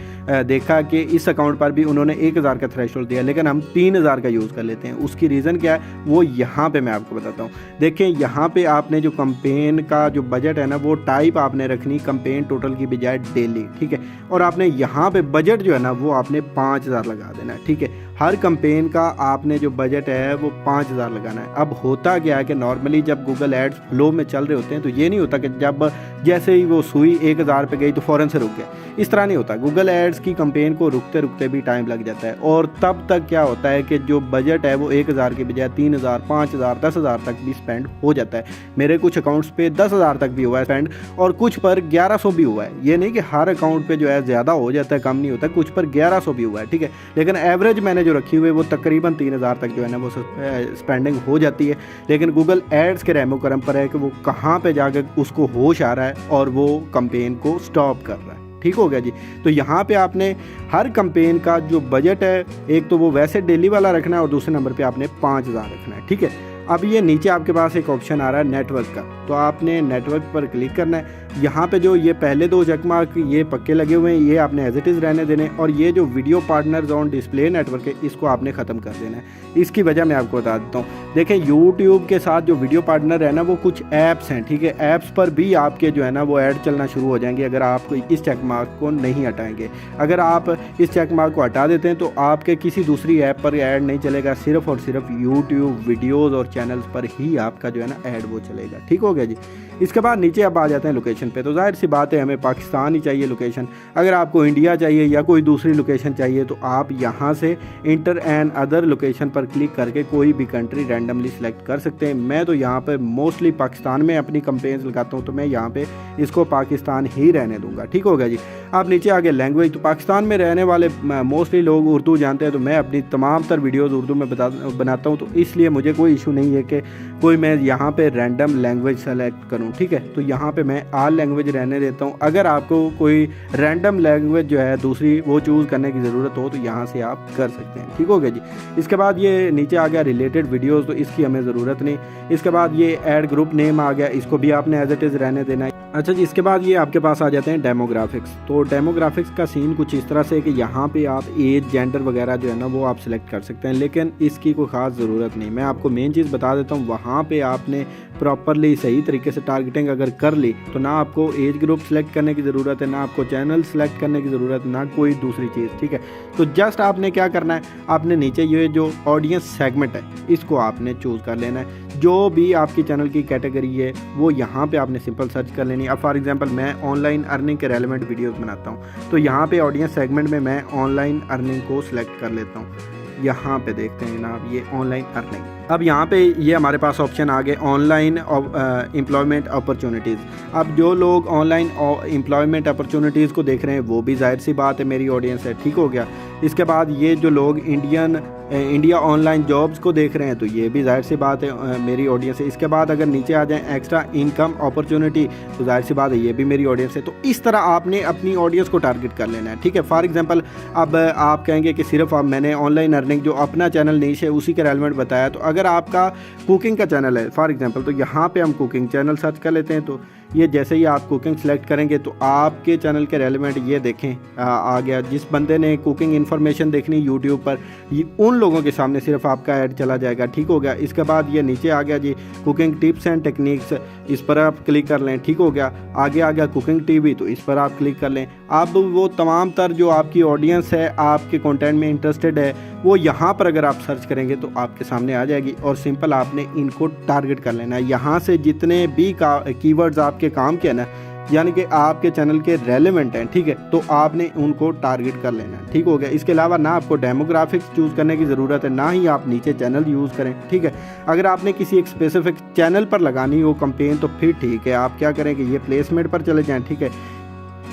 देखा कि इस अकाउंट पर भी उन्होंने 1000 का थ्रेशोल्ड दिया, लेकिन हम 3000 का यूज़ कर लेते हैं। उसकी रीज़न क्या है वो यहाँ पे मैं आपको बताता हूँ। देखें यहाँ पे आपने जो कंपेन का जो बजट है ना वो टाइप आपने रखनी कंपेन टोटल की बजाय डेली, ठीक है। और आपने यहाँ पे बजट जो है ना वो आपने 5000 लगा देना है, ठीक है। हर कैंपेन का आपने जो बजट है वो 5,000 लगाना है। अब होता क्या है कि नॉर्मली जब गूगल एड्स फ्लो में चल रहे होते हैं तो ये नहीं होता कि जब जैसे ही वो सुई 1,000 पे गई तो फ़ौरन से रुक गया, इस तरह नहीं होता। गूगल एड्स की कैंपेन को रुकते रुकते भी टाइम लग जाता है और तब तक क्या होता है कि जो बजट है वो 1,000 की बजाय 3,000, 5,000, 10,000 तक भी स्पेंड हो जाता है। मेरे कुछ अकाउंट्स पे 10,000 तक भी हुआ है स्पेंड और कुछ पर 1,100 भी हुआ है। ये नहीं कि हर अकाउंट पे जो है ज़्यादा हो जाता है, कम नहीं होता, कुछ पर 1,100 भी हुआ है, ठीक है। लेकिन एवरेज मैंने जो रखी हुई है वो तकरीबन 3,000 तक जो है ना वो स्पेंडिंग हो जाती है। लेकिन गूगल एड्स के रहमो करम पर है कि वो कहाँ पे जाकर उसको होश आ रहा है और वो कैंपेन को स्टॉप कर रहा है। ठीक हो गया जी। तो यहाँ पे आपने हर कैंपेन का जो बजट है, एक तो वो वैसे डेली वाला रखना है और दूसरे नंबर पे आपने 5,000 रखना है, ठीक है। अब ये नीचे आपके पास एक ऑप्शन आ रहा है नेटवर्क का, तो आपने नेटवर्क पर क्लिक करना है। यहाँ पे जो ये पहले 2 चेक मार्क ये पक्के लगे हुए हैं, ये आपने एज इट इज़ रहने देने, और ये जो video partners on display network है इसको आपने ख़त्म कर देना है। इसकी वजह मैं आपको बता देता हूँ। देखें, यूट्यूब के साथ जो वीडियो पार्टनर है ना वो कुछ ऐप्स हैं, ठीक है। ऐप्स पर भी आपके जो है ना वो ऐड चलना शुरू हो जाएंगे अगर आप इस चेक मार्क को नहीं हटाएंगे। अगर आप इस चेक मार्क को हटा देते हैं तो आपके किसी दूसरी ऐप पर ऐड नहीं चलेगा, सिर्फ और सिर्फ यूट्यूब वीडियोज़ और चैनल्स पर ही आपका जो है ना ऐड वो चलेगा। ठीक हो गया जी। इसके बाद नीचे अब आ जाते हैं लोकेशन पे। तो जाहिर सी बात है हमें पाकिस्तान ही चाहिए लोकेशन। अगर आपको इंडिया चाहिए या कोई दूसरी लोकेशन चाहिए तो आप यहाँ से इंटर एंड अदर लोकेशन पर क्लिक करके कोई भी कंट्री रैंडमली सिलेक्ट कर सकते हैं। मैं तो यहाँ पे मोस्टली पाकिस्तान में अपनी कंपेन्स लगाता हूँ, तो मैं यहाँ पे इसको पाकिस्तान ही रहने दूँगा। ठीक हो गया जी। आप नीचे आगे लैंग्वेज, तो पाकिस्तान में रहने वाले मोस्टली लोग उर्दू जानते हैं, तो मैं अपनी तमाम तर वीडियोज़ उर्दू में बनाता हूँ, तो इसलिए मुझे कोई इशू नहीं है कि कोई मैं यहाँ पे रैंडम लैंग्वेज सेलेक्ट करूँ। ठीक है, तो यहाँ पे मैं ऑल लैंग्वेज रहने देता हूँ। अगर आपको कोई रैंडम लैंग्वेज जो है दूसरी वो चूज़ करने की ज़रूरत हो तो यहाँ से आप कर सकते हैं। ठीक हो गया जी। इसके बाद ये नीचे आ गया रिलेटेड वीडियोज़, तो इसकी हमें ज़रूरत नहीं। इसके बाद ये ऐड ग्रुप नेम आ गया, इसको भी आपने एज इट इज़ रहने देना है। अच्छा जी, इसके बाद ये आपके पास आ जाते हैं डेमोग्राफिक्स। तो डेमोग्राफिक्स का सीन कुछ इस तरह से है कि यहाँ पे आप एज, जेंडर वगैरह जो है ना वो आप सिलेक्ट कर सकते हैं, लेकिन इसकी कोई ख़ास ज़रूरत नहीं। मैं आपको मेन चीज़ बता देता हूँ, वहाँ पे आपने प्रॉपरली सही तरीके से टारगेटिंग अगर कर ली तो ना आपको एज ग्रुप सेलेक्ट करने की ज़रूरत है, ना आपको चैनल सेलेक्ट करने की ज़रूरत, ना कोई दूसरी चीज़। ठीक है, तो जस्ट आपने क्या करना है, आपने नीचे ये जो ऑडियंस सेगमेंट है इसको आपने चूज़ कर लेना है। जो भी आपकी चैनल की कैटेगरी है वो यहाँ पे आपने सिंपल सर्च कर लेनी है। अब फॉर एग्जांपल मैं ऑनलाइन अर्निंग के रेलेवेंट वीडियोस बनाता हूँ, तो यहाँ पे ऑडियंस सेगमेंट में मैं ऑनलाइन अर्निंग को सिलेक्ट कर लेता हूँ। यहाँ पे देखते हैं जनाब ये ऑनलाइन अर्निंग। अब यहाँ पे ये हमारे पास ऑप्शन आ गए ऑनलाइन एम्प्लॉयमेंट अपॉर्चुनिटीज़। अब जो लोग ऑनलाइन एम्प्लॉयमेंट अपॉर्चुनिटीज़ को देख रहे हैं वो भी जाहिर सी बात है मेरी ऑडियंस है। ठीक हो गया। इसके बाद ये जो लोग इंडिया ऑनलाइन जॉब्स को देख रहे हैं तो ये भी जाहिर सी बात है मेरी ऑडियंस है। इसके बाद अगर नीचे आ जाएं एक्स्ट्रा इनकम अपॉर्चुनिटी, तो जाहिर सी बात है ये भी मेरी ऑडियंस है। तो इस तरह आपने अपनी ऑडियंस को टारगेट कर लेना है। ठीक है, फॉर एग्जांपल अब आप कहेंगे कि सिर्फ अब मैंने ऑनलाइन अर्निंग जो अपना चैनल नीश है उसी के रेलेवेंट बताया, तो अगर आपका कुकिंग का चैनल है फॉर एग्जांपल, तो यहाँ पे हम कुकिंग चैनल सर्च कर लेते हैं। तो ये जैसे ही आप कुकिंग सेलेक्ट करेंगे तो आपके चैनल के रेलेवेंट ये देखें आ गया। जिस बंदे ने कुकिंग इन्फॉर्मेशन देखनी यूट्यूब पर, ये उन लोगों के सामने सिर्फ आपका ऐड चला जाएगा। ठीक हो गया। इसके बाद ये नीचे आ गया जी कुकिंग टिप्स एंड टेक्निक्स, इस पर आप क्लिक कर लें। ठीक हो गया। आगे आ गया कुकिंग टीवी, तो इस पर आप क्लिक कर लें। अब वो तमाम तर जो आपकी ऑडियंस है आपके कंटेंट में इंटरेस्टेड है वो यहाँ पर अगर आप सर्च करेंगे तो आपके सामने आ जाएगी और सिंपल आपने इनको टारगेट कर लेना है। यहाँ से जितने भी कीवर्ड्स आपके काम के हैं ना, यानी कि आपके चैनल के रेलेवेंट हैं, ठीक है, तो आपने उनको टारगेट कर लेना है। ठीक हो गया। इसके अलावा ना आपको डेमोग्राफिक्स चूज़ करने की ज़रूरत है, ना ही आप नीचे चैनल यूज़ करें। ठीक है, अगर आपने किसी एक स्पेसिफिक चैनल पर लगानी हो कंपेन तो फिर ठीक है, आप क्या करें कि ये प्लेसमेंट पर चले जाएँ। ठीक है,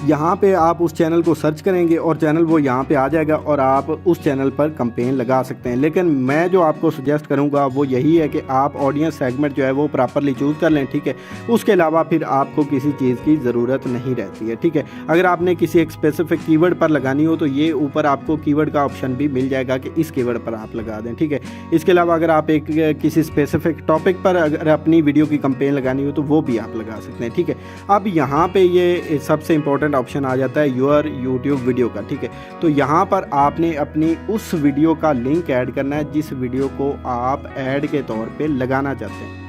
यहाँ पे आप उस चैनल को सर्च करेंगे और चैनल वो यहाँ पे आ जाएगा और आप उस चैनल पर कंपेन लगा सकते हैं। लेकिन मैं जो आपको सजेस्ट करूँगा वो यही है कि आप ऑडियंस सेगमेंट जो है वो प्रॉपरली चूज़ कर लें। ठीक है, उसके अलावा फिर आपको किसी चीज़ की ज़रूरत नहीं रहती है। ठीक है, अगर आपने किसी एक स्पेसिफिक कीवर्ड पर लगानी हो तो ये ऊपर आपको कीवर्ड का ऑप्शन भी मिल जाएगा कि इस कीवर्ड पर आप लगा दें। ठीक है, इसके अलावा अगर आप एक किसी स्पेसिफिक टॉपिक पर अगर अपनी वीडियो की कंपेन लगानी हो तो वो भी आप लगा सकते हैं। ठीक है, अब यहाँ पर ये सबसे इंपॉर्टेंट ऑप्शन आ जाता है योर यूट्यूब वीडियो का। ठीक है, तो यहाँ पर आपने अपनी उस वीडियो का लिंक ऐड करना है जिस वीडियो को आप ऐड के तौर पे लगाना चाहते हैं।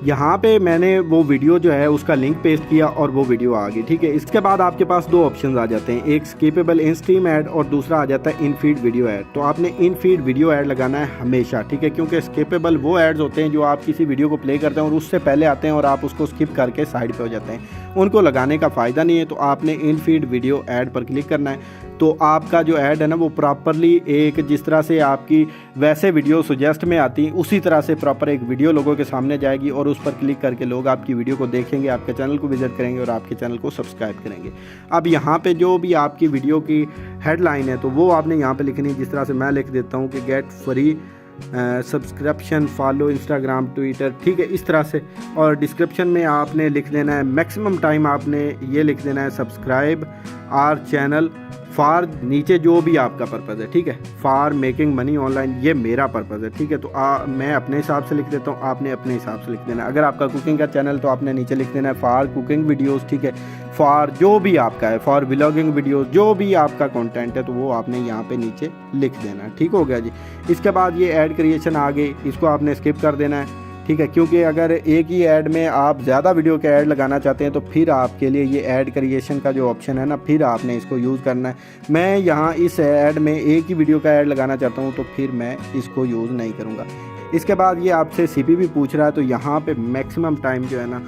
यहाँ पे मैंने वो वीडियो जो है उसका लिंक पेस्ट किया और वो वीडियो आ गई, ठीक है। इसके बाद आपके पास दो ऑप्शंस आ जाते हैं, एक स्किपेबल इन स्ट्रीम ऐड और दूसरा आ जाता है इन फीड वीडियो ऐड। तो आपने इन फीड वीडियो ऐड लगाना है हमेशा, ठीक है, क्योंकि स्किपेबल वो ऐड्स होते हैं जो आप किसी वीडियो को प्ले करते हैं और उससे पहले आते हैं और आप उसको स्किप करके साइड पे हो जाते हैं, उनको लगाने का फ़ायदा नहीं है। तो आपने इन फीड वीडियो ऐड पर क्लिक करना है, तो आपका जो ऐड है ना वो प्रॉपरली एक जिस तरह से आपकी वैसे वीडियो सजेस्ट में आती उसी तरह से प्रॉपर एक वीडियो लोगों के सामने जाएगी और उस पर क्लिक करके लोग आपकी वीडियो को देखेंगे, आपके चैनल को विजिट करेंगे और आपके चैनल को सब्सक्राइब करेंगे। अब यहाँ पे जो भी आपकी वीडियो की हेडलाइन है तो वो आपने यहाँ पे लिखनी है, जिस तरह से मैं लिख देता हूँ कि get free subscription follow Instagram Twitter, ठीक है, इस तरह से। और डिस्क्रिप्शन में आपने लिख देना है मैक्सिमम टाइम आपने ये लिख देना है सब्सक्राइब आवर चैनल फॉर, नीचे जो भी आपका पर्पज़ है, ठीक है, फॉर मेकिंग मनी ऑनलाइन, ये मेरा पर्पज़ है, ठीक है। तो मैं अपने हिसाब से लिख देता हूँ, आपने अपने हिसाब से लिख देना है। अगर आपका कुकिंग का चैनल तो आपने नीचे लिख देना है फॉर कुकिंग वीडियोस, ठीक है, फॉर जो भी आपका है, फॉर व्लॉगिंग वीडियोस, जो भी आपका कंटेंट है तो वो आपने यहाँ पे नीचे लिख देना है, ठीक हो गया जी। इसके बाद ये ऐड क्रिएशन आ गई, इसको आपने स्किप कर देना है, ठीक है, क्योंकि अगर एक ही ऐड में आप ज़्यादा वीडियो के ऐड लगाना चाहते हैं तो फिर आपके लिए ये ऐड क्रिएशन का जो ऑप्शन है ना, फिर आपने इसको यूज़ करना है। मैं यहाँ इस ऐड में एक ही वीडियो का ऐड लगाना चाहता हूँ तो फिर मैं इसको यूज़ नहीं करूँगा। इसके बाद ये आपसे CPV पूछ रहा है, तो यहाँ पे मैक्सिमम टाइम जो है ना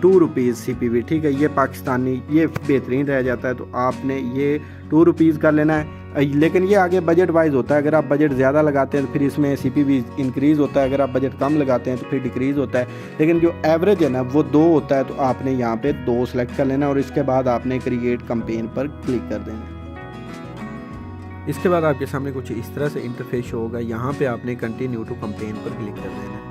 2 रुपीज़ CPV, ठीक है, ये पाकिस्तानी ये बेहतरीन रह जाता है, तो आपने ये 2 रुपीज़ कर लेना है। लेकिन ये आगे बजट वाइज होता है, अगर आप बजट ज़्यादा लगाते हैं तो फिर इसमें CPV इंक्रीज़ होता है, अगर आप बजट कम लगाते हैं तो फिर डिक्रीज़ होता है। लेकिन जो एवरेज है ना वो 2 होता है, तो आपने यहाँ पे 2 सेलेक्ट कर लेना और इसके बाद आपने क्रिएट कैंपेन पर क्लिक कर देना। इसके बाद आपके सामने कुछ इस तरह से इंटरफेस होगा, यहाँ पे आपने कंटिन्यू टू कैंपेन पर क्लिक कर देना है।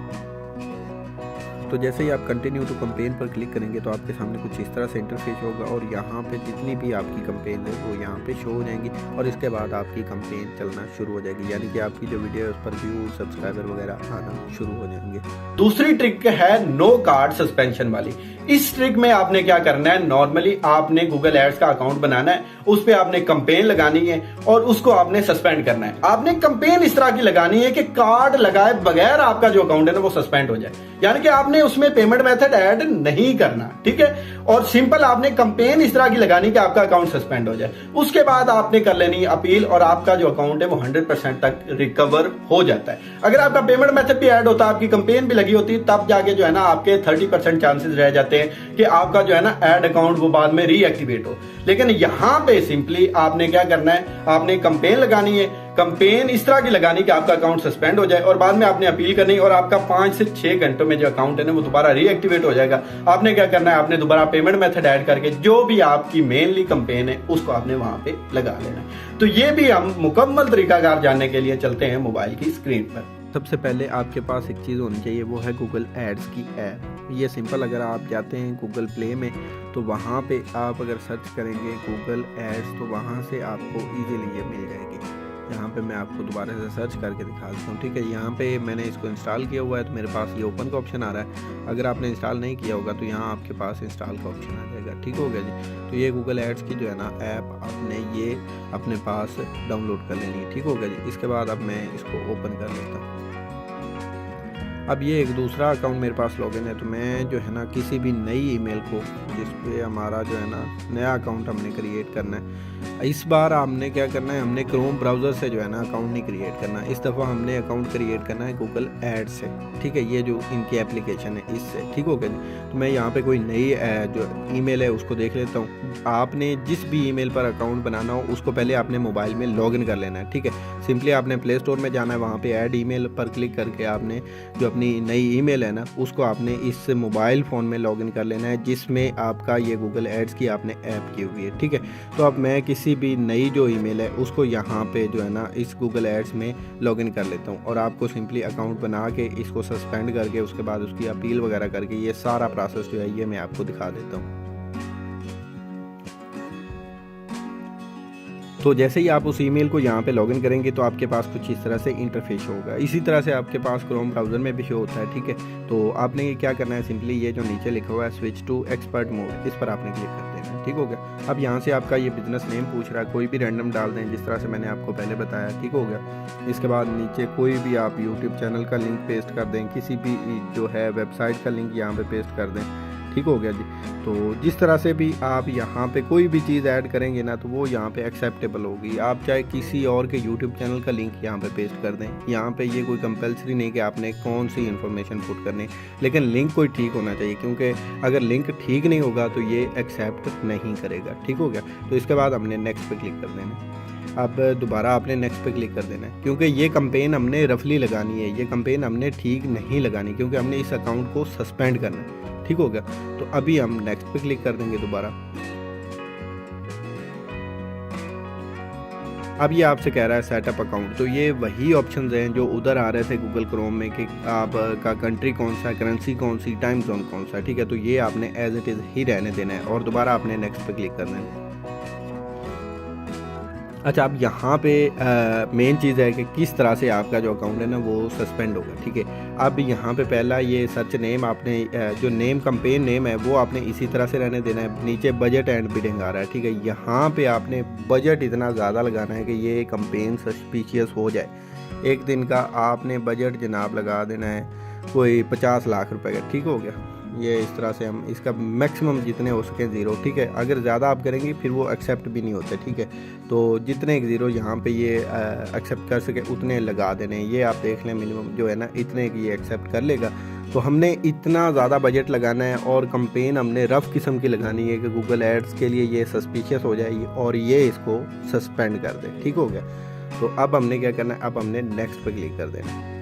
तो जैसे ही आप कंटिन्यू टू कैंपेन पर क्लिक करेंगे तो आपके सामने कुछ इस तरह से इंटरफेस होगा और यहाँ पे जितनी भी आपकी कैंपेन है वो यहाँ पे शो हो जाएंगी और इसके बाद आपकी कैंपेन चलना शुरू हो जाएगी, यानी कि आपकी जो वीडियो है उस पर व्यू सब्सक्राइबर वगैरह आना शुरू हो जाएंगे। दूसरी ट्रिक है नो कार्ड सस्पेंशन वाली। इस ट्रिक में आपने क्या करना है, नॉर्मली आपने गूगल एड्स का अकाउंट बनाना है, उस पर आपने कैंपेन लगानी है और उसको आपने सस्पेंड करना है। आपने कैंपेन इस तरह की लगानी है कि कार्ड लगाए बगैर आपका जो अकाउंट है ना वो सस्पेंड हो जाए, यानी कि आपने उसमें पेमेंट मेथड ऐड नहीं करना, ठीक है। और सिंपल आपने कैंपेन इस तरह की लगानी कि आपका अकाउंट सस्पेंड हो जाए। उसके बाद आपने कर लेनी अपील और आपका जो अकाउंट है वो 100% तक रिकवर हो जाता है। अगर आपका पेमेंट मेथड भी ऐड होता, आपकी कैंपेन भी लगी होती, तब जाके जो है ना आपके 30% चांसेस रह जाते हैं कि आपका जो है ना ऐड अकाउंट वो बाद में रीएक्टिवेट हो। लेकिन यहां पे सिंपली आपने क्या करना है, आपने कैंपेन लगानी है, कैंपेन इस तरह की लगानी कि आपका अकाउंट सस्पेंड हो जाए और बाद में आपने अपील करनी और आपका 5 से 6 घंटों में जो अकाउंट है ना वो दोबारा रीएक्टिवेट हो जाएगा। आपने क्या करना है, आपने दोबारा पेमेंट मेथड ऐड करके जो भी आपकी मेनली कैंपेन है उसको आपने वहां पे लगा लेना है। तो ये भी हम मुकम्मल तरीकाकार जानने के लिए चलते हैं मोबाइल की स्क्रीन पर। सबसे पहले आपके पास एक चीज़ होनी चाहिए, वो है गूगल एड्स की ऐप। ये सिंपल, अगर आप जाते हैं गूगल प्ले में तो वहाँ पे आप अगर सर्च करेंगे गूगल एड्स तो वहाँ से आपको इजीली ये मिल जाएगी। यहाँ पे मैं आपको दोबारा से सर्च करके दिखा देता हूँ, ठीक है। यहाँ पे मैंने इसको इंस्टॉल किया हुआ है तो मेरे पास ये ओपन का ऑप्शन आ रहा है। अगर आपने इंस्टॉल नहीं किया होगा तो यहाँ आपके पास इंस्टॉल का ऑप्शन आ जाएगा, ठीक हो गया जी। तो ये गूगल एड्स की जो है ना ऐप आपने ये अपने पास डाउनलोड कर लेनी है, ठीक हो गया जी। इसके बाद अब मैं इसको ओपन कर लेता हूँ। अब ये एक दूसरा अकाउंट मेरे पास लॉगिन है, तो मैं जो है ना किसी भी नई ईमेल को जिस पे हमारा जो है ना नया अकाउंट हमने क्रिएट करना है, इस बार हमने क्या करना है, हमने क्रोम ब्राउज़र से जो है ना अकाउंट नहीं क्रिएट करना, इस दफ़ा हमने अकाउंट क्रिएट करना है गूगल एड से, ठीक है। ये जो इनकी एप्लीकेशन है इससे, ठीक हो गया जी। तो मैं यहाँ पे कोई नई जो ईमेल है उसको देख लेता हूँ। आपने जिस भी ईमेल पर अकाउंट बनाना हो उसको पहले आपने मोबाइल में लॉगिन कर लेना है, ठीक है। सिंपली आपने प्ले स्टोर में जाना है, वहाँ पे ऐड ईमेल पर क्लिक करके आपने जो अपनी नई ईमेल है ना उसको आपने इस मोबाइल फ़ोन में लॉगिन कर लेना है जिसमें आपका ये गूगल एड्स की आपने ऐप की हुई है, ठीक है। तो अब मैं किसी भी नई जो ईमेल है उसको यहाँ पे जो है ना इस गूगल एड्स में लॉगिन कर लेता हूँ और आपको सिंपली अकाउंट बना के इसको सस्पेंड करके उसके बाद उसकी अपील वगैरह करके ये सारा प्रोसेस जो है ये मैं आपको दिखा देता हूँ। तो जैसे ही आप उस ईमेल को यहाँ पे लॉगिन करेंगे तो आपके पास कुछ इस तरह से इंटरफेस होगा। इसी तरह से आपके पास क्रोम ब्राउज़र में भी शो होता है, ठीक है। तो आपने क्या करना है, सिंपली ये जो नीचे लिखा हुआ है स्विच टू एक्सपर्ट मोड, इस पर आपने क्लिक कर देना है, ठीक हो गया। अब यहाँ से आपका ये बिजनेस नेम पूछ रहा है, कोई भी रैंडम डाल दें जिस तरह से मैंने आपको पहले बताया, ठीक हो गया। इसके बाद नीचे कोई भी आप यूट्यूब चैनल का लिंक पेस्ट कर दें, किसी भी जो है वेबसाइट का लिंक यहाँ पे पेस्ट कर दें, ठीक हो गया जी। तो जिस तरह से भी आप यहाँ पे कोई भी चीज़ ऐड करेंगे ना तो वो यहाँ पे एक्सेप्टेबल होगी। आप चाहे किसी और के यूट्यूब चैनल का लिंक यहाँ पे पेस्ट कर दें, यहाँ पे ये कोई कंपलसरी नहीं कि आपने कौन सी इन्फॉर्मेशन पुट करनी, लेकिन लिंक कोई ठीक होना चाहिए, क्योंकि अगर लिंक ठीक नहीं होगा तो ये एक्सेप्ट नहीं करेगा, ठीक हो गया। तो इसके बाद हमने नेक्स्ट पे क्लिक कर देना। अब दोबारा आपने नेक्स्ट पे क्लिक कर देना है, क्योंकि ये कंपेन हमने रफली लगानी है, ये कंपेन हमने ठीक नहीं लगानी, क्योंकि हमने इस अकाउंट को सस्पेंड करना है, ठीक हो गया। तो अभी हम नेक्स्ट पे क्लिक कर देंगे दोबारा। अब ये आपसे कह रहा है सेटअप अकाउंट, तो ये वही ऑप्शंस हैं जो उधर आ रहे थे गूगल क्रोम में कि आपका कंट्री कौन सा है, करेंसी कौन सी, टाइम जोन कौन सा है, ठीक है। तो ये आपने एज इट इज़ ही रहने देना है और दोबारा आपने नेक्स्ट पे क्लिक कर देना है। अच्छा, अब यहाँ पे मेन चीज़ है कि किस तरह से आपका जो अकाउंट है ना वो सस्पेंड होगा, ठीक है। अब यहाँ पे पहला ये सर्च नेम आपने जो नेम कंपेन नेम है वो आपने इसी तरह से रहने देना है। नीचे बजट एंड बिडिंग आ रहा है, ठीक है। यहाँ पे आपने बजट इतना ज़्यादा लगाना है कि ये कंपेन सस्पिशियस हो जाए। एक दिन का आपने बजट जनाब लगा देना है कोई 50 लाख रुपए का, ठीक हो गया। ये इस तरह से हम इसका मैक्सिमम जितने हो सके 0, ठीक है। अगर ज़्यादा आप करेंगे फिर वो एक्सेप्ट भी नहीं होते, ठीक है। तो जितने 0 यहाँ पे ये एक्सेप्ट कर सके उतने लगा देने। ये आप देख लें मिनिमम जो है ना इतने की ये एक्सेप्ट कर लेगा। तो हमने इतना ज़्यादा बजट लगाना है और कंपेन हमने रफ़ किस्म की लगानी है कि गूगल एड्स के लिए ये सस्पिशियस हो जाए और ये इसको सस्पेंड कर दे, ठीक हो गया। तो अब हमने क्या करना है, अब हमने नेक्स्ट पे क्लिक कर देना है।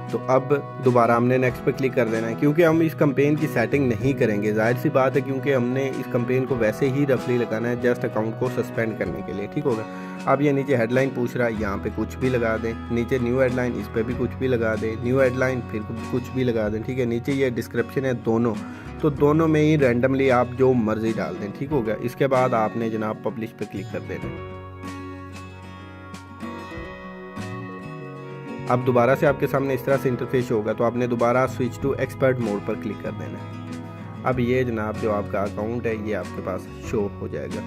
तो अब दोबारा हमने नेक्स्ट पे क्लिक कर देना है, क्योंकि हम इस कंपेन की सेटिंग नहीं करेंगे, जाहिर सी बात है, क्योंकि हमने इस कंपेन को वैसे ही रफली लगाना है जस्ट अकाउंट को सस्पेंड करने के लिए, ठीक होगा। अब ये नीचे हेडलाइन पूछ रहा है, यहाँ पे कुछ भी लगा दें। नीचे न्यू हेडलाइन, इस पर भी कुछ भी लगा दें। न्यू हेडलाइन फिर कुछ भी लगा दें, ठीक है। नीचे ये डिस्क्रिप्शन है दोनों, तो दोनों में ही रैंडमली आप जो मर्जी डाल दें, ठीक हो गया। इसके बाद आपने जनाब पब्लिश पे क्लिक कर देना है। अब दोबारा से आपके सामने इस तरह से इंटरफेस होगा, तो आपने दोबारा स्विच टू एक्सपर्ट मोड पर क्लिक कर देना है। अब ये जनाब जो आपका अकाउंट है ये आपके पास शो हो जाएगा।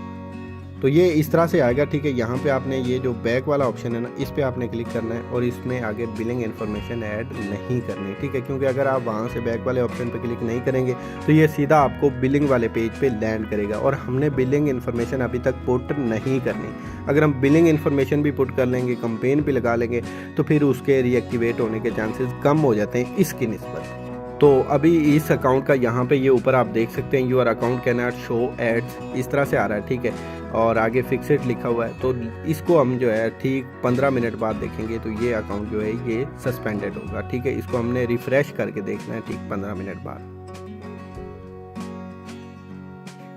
तो ये इस तरह से आएगा, ठीक है। यहाँ पे आपने ये जो बैक वाला ऑप्शन है ना इस पे आपने क्लिक करना है और इसमें आगे बिलिंग इन्फॉर्मेशन ऐड नहीं करनी, ठीक है। क्योंकि अगर आप वहाँ से बैक वाले ऑप्शन पे क्लिक नहीं करेंगे तो ये सीधा आपको बिलिंग वाले पेज पे लैंड करेगा और हमने बिलिंग इन्फॉर्मेशन अभी तक पुट नहीं करनी। अगर हम बिलिंग इन्फॉर्मेशन भी पुट कर लेंगे, कंपेन भी लगा लेंगे, तो फिर उसके रीएक्टिवेट होने के चांसेस कम हो जाते हैं इसकी निस्बत। तो अभी इस अकाउंट का यहाँ पे ये ऊपर आप देख सकते हैं your account cannot show ads, इस तरह से आ रहा है, ठीक है। और आगे फिक्सेड लिखा हुआ है, तो इसको हम जो है ठीक 15 मिनट बाद देखेंगे तो ये अकाउंट जो है ये सस्पेंडेड होगा, ठीक है। इसको हमने रिफ्रेश करके देखना है ठीक 15 मिनट बाद।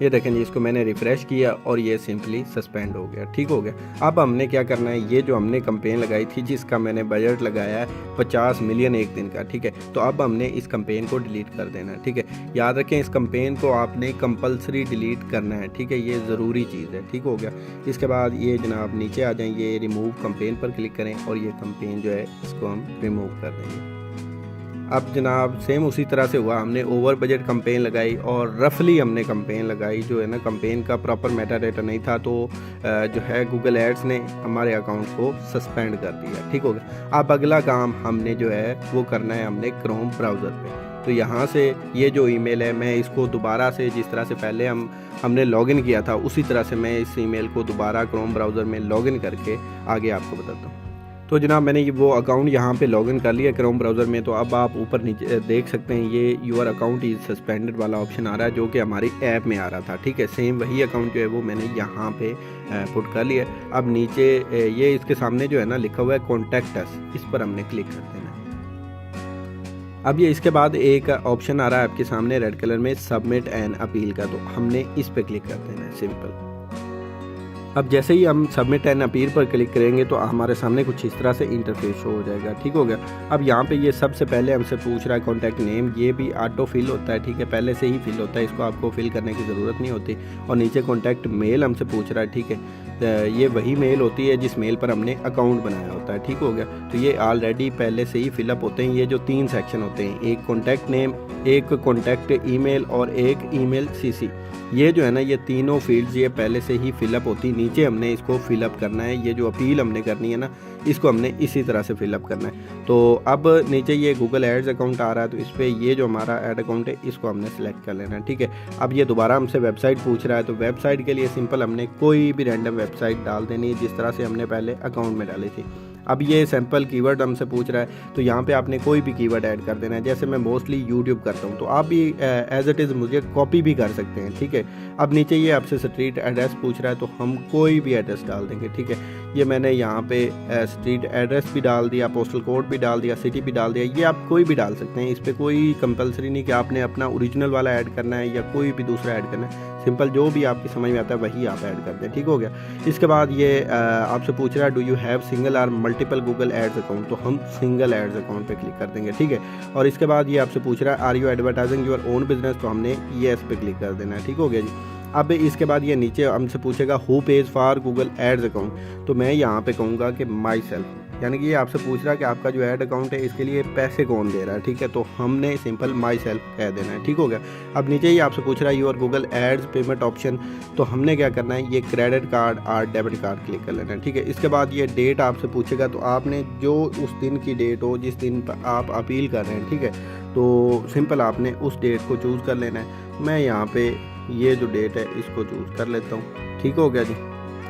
ये देखें जी, इसको मैंने रिफ्रेश किया और ये सिंपली सस्पेंड हो गया, ठीक हो गया। अब हमने क्या करना है, ये जो हमने कंपेन लगाई थी जिसका मैंने बजट लगाया है 50 मिलियन एक दिन का, ठीक है। तो अब हमने इस कंपेन को डिलीट कर देना है, ठीक है। याद रखें इस कंपेन को आपने कंपलसरी डिलीट करना है, ठीक है। ये ज़रूरी चीज़ है, ठीक हो गया। इसके बाद ये जनाब नीचे आ जाएं, ये रिमूव कंपेन पर क्लिक करें और ये कंपेन जो है इसको हम रिमूव कर देंगे। अब जनाब सेम उसी तरह से हुआ, हमने ओवर बजट कंपेन लगाई और रफली हमने कंपेन लगाई, जो है ना कंपेन का प्रॉपर मेटा डेटा नहीं था, तो जो है गूगल एड्स ने हमारे अकाउंट को सस्पेंड कर दिया, ठीक हो गया। अब अगला काम हमने जो है वो करना है हमने क्रोम ब्राउज़र पे। तो यहाँ से ये जो ईमेल है मैं इसको दोबारा से जिस तरह से पहले हमने लॉगिन किया था उसी तरह से मैं इस ईमेल को दोबारा क्रोम ब्राउज़र में लॉगिन करके आगे आपको बताता हूँ। तो जनाब मैंने वो अकाउंट यहाँ पे लॉगिन कर लिया क्रोम ब्राउज़र में। तो अब आप ऊपर नीचे देख सकते हैं ये योर अकाउंट इज़ सस्पेंडेड वाला ऑप्शन आ रहा है जो कि हमारी ऐप में आ रहा था, ठीक है। सेम वही अकाउंट जो है वो मैंने यहाँ पे पुट कर लिया। अब नीचे ये इसके सामने जो है ना लिखा हुआ है कॉन्टैक्ट अस, इस पर हमने क्लिक कर देना है। अब ये इसके बाद एक ऑप्शन आ रहा है आपके सामने रेड कलर में सबमिट एन अपील का, तो हमने इस पर क्लिक कर देना है सिंपल। अब जैसे ही हम सबमिट एंड अपीयर पर क्लिक करेंगे तो हमारे सामने कुछ इस तरह से इंटरफेस शो हो जाएगा। ठीक हो गया। अब यहाँ पे ये सबसे पहले हमसे पूछ रहा है कॉन्टैक्ट नेम, ये भी ऑटो फिल होता है। ठीक है, पहले से ही फिल होता है, इसको आपको फिल करने की ज़रूरत नहीं होती। और नीचे कॉन्टैक्ट मेल हमसे पूछ रहा है। ठीक है, ये वही मेल होती है जिस मेल पर हमने अकाउंट बनाया होता है। ठीक हो गया। तो ये ऑलरेडी पहले से ही फिलअप होते हैं। ये जो 3 सेक्शन होते हैं, एक कॉन्टैक्ट नेम, एक कॉन्टैक्ट ईमेल और एक ईमेल सीसी, ये जो है ना ये तीनों फील्ड्स ये पहले से ही फिलअप होती है। नीचे हमने इसको फिलअप करना है। ये जो अपील हमने करनी है ना, इसको हमने इसी तरह से फिलअप करना है। तो अब नीचे ये गूगल एड्स अकाउंट आ रहा है, तो इस पर ये जो हमारा ऐड अकाउंट है इसको हमने सेलेक्ट कर लेना है। ठीक है, अब ये दोबारा हमसे वेबसाइट पूछ रहा है, तो वेबसाइट के लिए सिंपल हमने कोई भी रैंडम वेबसाइट डाल देनी है जिस तरह से हमने पहले अकाउंट में डाली थी। अब ये सैम्पल कीवर्ड हमसे पूछ रहा है, तो यहाँ पे आपने कोई भी कीवर्ड ऐड कर देना है। जैसे मैं मोस्टली यूट्यूब करता हूँ, तो आप भी एज इट इज़ मुझे कॉपी भी कर सकते हैं। ठीक है, अब नीचे ये आपसे स्ट्रीट एड्रेस पूछ रहा है, तो हम कोई भी एड्रेस डाल देंगे। ठीक है, ये मैंने यहाँ पे स्ट्रीट एड्रेस भी डाल दिया, पोस्टल कोड भी डाल दिया, सिटी भी डाल दिया। ये आप कोई भी डाल सकते हैं, इस पर कोई कंपलसरी नहीं कि आपने अपना ओरिजिनल वाला ऐड करना है या कोई भी दूसरा ऐड करना है। सिंपल जो भी आपकी समझ में आता है वही आप ऐड कर दें। ठीक हो गया। इसके बाद ये आपसे पूछ रहा है डू यू हैव सिंगल और मल्टीपल गूगल एड्स अकाउंट, तो हम सिंगल एड्स अकाउंट पे क्लिक कर देंगे। ठीक है, और इसके बाद ये आपसे पूछ रहा है are you advertising your own business, तो हमने येस पे क्लिक कर देना है। ठीक हो गया जी। अब इसके बाद ये नीचे हमसे पूछेगा who page for Google ads account, तो मैं यहाँ पे कहूँगा कि माई सेल्फ, यानी कि ये आपसे पूछ रहा है कि आपका जो ऐड अकाउंट है इसके लिए पैसे कौन दे रहा है। ठीक है, तो हमने सिंपल माई सेल्फ कह देना है। ठीक हो गया। अब नीचे ही आपसे पूछ रहा है your Google ads payment option, तो हमने क्या करना है, ये क्रेडिट कार्ड और डेबिट कार्ड क्लिक कर लेना है। ठीक है, इसके बाद ये डेट आपसे पूछेगा, तो आपने जो उस दिन की डेट हो जिस दिन आप अपील कर रहे हैं, ठीक है, तो सिंपल आपने उस डेट को चूज़ कर लेना है। मैं यहाँ पे ये जो डेट है इसको चूज़ कर लेता हूँ। ठीक हो गया जी।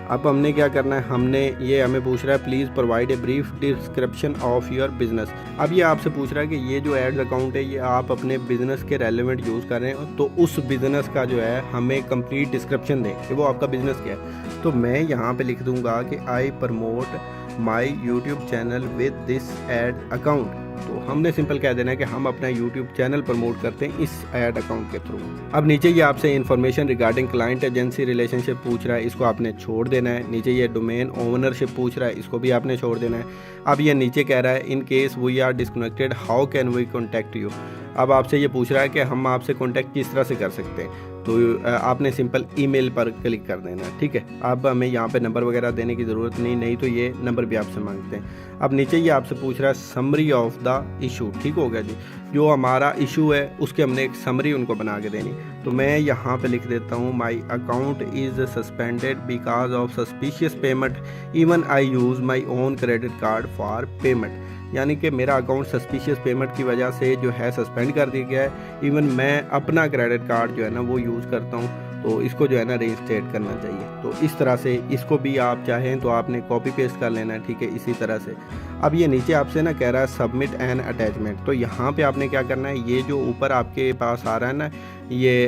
अब हमने क्या करना है, हमें पूछ रहा है please provide a brief description of your business. अब ये आपसे पूछ रहा है कि ये जो एड्स अकाउंट है ये आप अपने बिजनेस के रेलेवेंट यूज़ कर रहे हैं, तो उस बिजनेस का जो है हमें कंप्लीट डिस्क्रिप्शन दें कि वो आपका बिजनेस क्या है। तो मैं यहाँ पे लिख दूंगा कि आई promote my YouTube channel with this ad account, तो हमने सिंपल कह देना है कि हम अपना यूट्यूब चैनल प्रमोट करते हैं इस ऐड अकाउंट के थ्रू। अब नीचे ये आपसे information regarding client agency relationship पूछ रहा है, इसको आपने छोड़ देना है। नीचे ये डोमेन ओनरशिप पूछ रहा है, इसको भी आपने छोड़ देना है। अब ये नीचे कह रहा है in case we are disconnected how can we contact you. अब आपसे ये पूछ रहा है कि हम आपसे कॉन्टैक्ट किस तरह से कर सकते हैं, तो आपने सिंपल ईमेल पर क्लिक कर देना है। ठीक है, अब हमें यहाँ पे नंबर वगैरह देने की ज़रूरत नहीं तो ये नंबर भी आपसे मांगते हैं। अब नीचे ये आपसे पूछ रहा है समरी ऑफ द इशू। ठीक हो गया जी, जो हमारा इशू है उसके हमने एक समरी उनको बना के देनी। तो मैं यहाँ पे लिख देता हूँ my account is suspended because of suspicious payment, even I use my own credit card for payment, यानी कि मेरा अकाउंट सस्पिशियस पेमेंट की वजह से जो है सस्पेंड कर दिया गया है। इवन मैं अपना क्रेडिट कार्ड जो है ना वो यूज़ करता हूँ, तो इसको जो है ना रीइंस्टेट करना चाहिए। तो इस तरह से इसको भी आप चाहें तो आपने कॉपी पेस्ट कर लेना है। ठीक है, इसी तरह से। अब ये नीचे आपसे ना कह रहा है सबमिट एन अटैचमेंट, तो यहाँ पे आपने क्या करना है, ये जो ऊपर आपके पास आ रहा है ना ये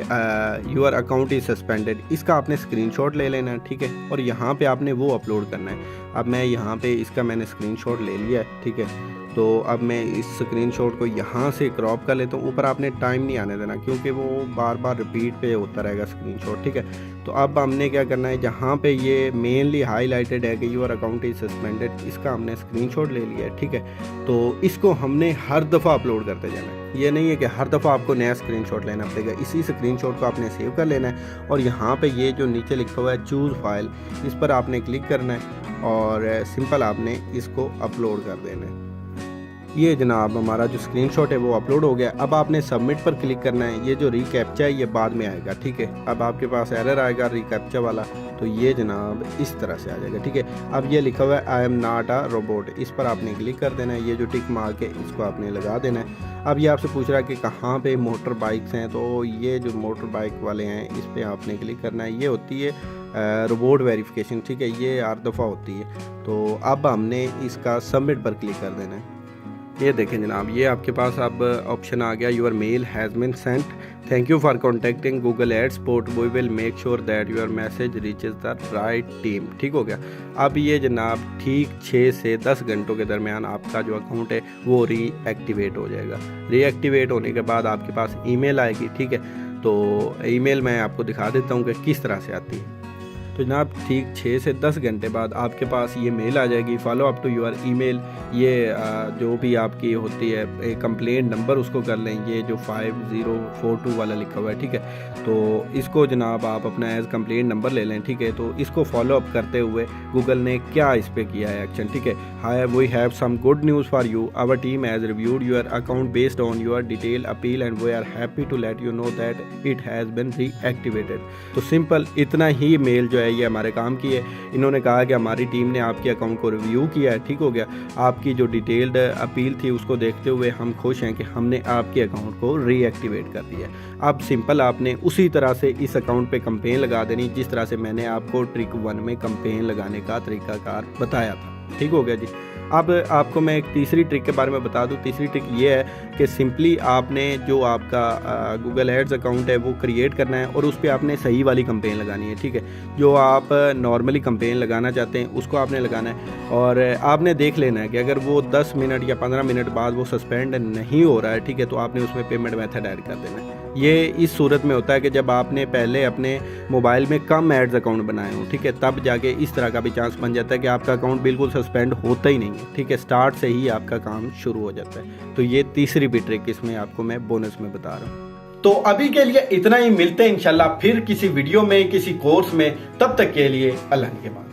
योर अकाउंट इज सस्पेंडेड, इसका आपने स्क्रीनशॉट ले लेना है। ठीक है, और यहाँ पे आपने वो अपलोड करना है। अब मैं यहाँ पे इसका मैंने स्क्रीनशॉट ले लिया है। ठीक है, तो अब मैं इस स्क्रीनशॉट को यहाँ से क्रॉप कर लेता हूँ। ऊपर आपने टाइम नहीं आने देना क्योंकि वो बार बार रिपीट पे होता रहेगा स्क्रीनशॉट। ठीक है, तो अब हमने क्या करना है, जहाँ पे ये मेनली हाईलाइटेड है कि योर अकाउंट इज सस्पेंडेड, इसका हमने स्क्रीनशॉट ले लिया है। ठीक है, तो इसको हमने हर दफ़ा अपलोड करते जाना है। ये नहीं है कि हर दफ़ा आपको नया स्क्रीनशॉट लेना पड़ेगा, इसी स्क्रीनशॉट को आपने सेव कर लेना है। और यहाँ पे ये जो नीचे लिखा हुआ है चूज़ फाइल, इस पर आपने क्लिक करना है और सिंपल आपने इसको अपलोड कर देना है। ये जनाब हमारा जो स्क्रीनशॉट है वो अपलोड हो गया। अब आपने सबमिट पर क्लिक करना है। ये जो रिकैप्चा है ये बाद में आएगा। ठीक है, अब आपके पास एरर आएगा रिकैप्चा वाला, तो ये जनाब इस तरह से आ जाएगा। ठीक है, अब ये लिखा हुआ है I am not a robot, इस पर आपने क्लिक कर देना है। ये जो टिक मार्क है इसको आपने लगा देना है। अब ये आपसे पूछ रहा है कि कहाँ पे मोटर बाइक्स हैं, तो ये जो मोटर बाइक वाले हैं इस पर आपने क्लिक करना है। ये होती है रोबोट वेरिफिकेशन। ठीक है, ये हर दफ़ा होती है। तो अब हमने इसका सबमिट पर क्लिक कर देना है। ये देखें जनाब, ये आपके पास अब ऑप्शन आ गया your mail has been sent, thank you for contacting Google ads support, we will make sure that your message reaches the right team. ठीक हो गया। अब ये जनाब ठीक 6 से 10 घंटों के दरमियान आपका जो अकाउंट है वो रीएक्टिवेट हो जाएगा। रीएक्टिवेट होने के बाद आपके पास ईमेल आएगी। ठीक है, तो ईमेल मैं आपको दिखा देता हूँ कि किस तरह से आती है। तो जनाब ठीक 6 से 10 घंटे बाद आपके पास ये मेल आ जाएगी, follow up to your email. ये जो भी आपकी होती है कंप्लेंट नंबर उसको कर लें, ये जो 5042 वाला लिखा हुआ है, ठीक है। तो इसको जनाब आप अपना एज कंप्लेंट नंबर ले लें, ठीक है। तो इसको फॉलो अप करते हुए गूगल ने क्या इस पर किया है एक्शन, ठीक है। Hi we have some good news for you, our team has reviewed your account based on your detail appeal and we are happy to let you know that it has been reactivated. तो simple इतना ही mail जो है ये हमारे काम की है। इन्होंने कहा कि हमारी टीम ने आपके अकाउंट को रिव्यू किया है, ठीक हो गया। आपकी जो डिटेल्ड अपील थी उसको देखते हुए हम खुश हैं कि हमने आपके अकाउंट को रीएक्टिवेट कर दिया। अब सिंपल आपने उसी तरह से इस अकाउंट पे कंपेन लगा देनी जिस तरह से मैंने आपको ट्रिक 1 में कंपेन लगाने का तरीकाकार बताया था, ठीक हो गया जी। अब आपको मैं एक तीसरी ट्रिक के बारे में बता दूं। तीसरी ट्रिक ये है कि सिंपली आपने जो आपका गूगल एड्स अकाउंट है वो क्रिएट करना है और उस पर आपने सही वाली कंपेन लगानी है, ठीक है। जो आप नॉर्मली कंपेन लगाना चाहते हैं उसको आपने लगाना है और आपने देख लेना है कि अगर वो 10 मिनट या 15 मिनट बाद वो सस्पेंड नहीं हो रहा है, ठीक है, तो आपने उसमें पेमेंट मेथड ऐड कर देना है। ये इस सूरत में होता है कि जब आपने पहले अपने मोबाइल में कम एड्स अकाउंट बनाए हो, ठीक है, तब जाके इस तरह का भी चांस बन जाता है कि आपका अकाउंट बिल्कुल सस्पेंड होता ही नहीं है, ठीक है। स्टार्ट से ही आपका काम शुरू हो जाता है। तो ये तीसरी भी ट्रिक इसमें आपको मैं बोनस में बता रहा हूँ। तो अभी के लिए इतना ही, मिलते हैं इंशाल्लाह फिर किसी वीडियो में, किसी कोर्स में। तब तक के लिए अल्लाह के बाद।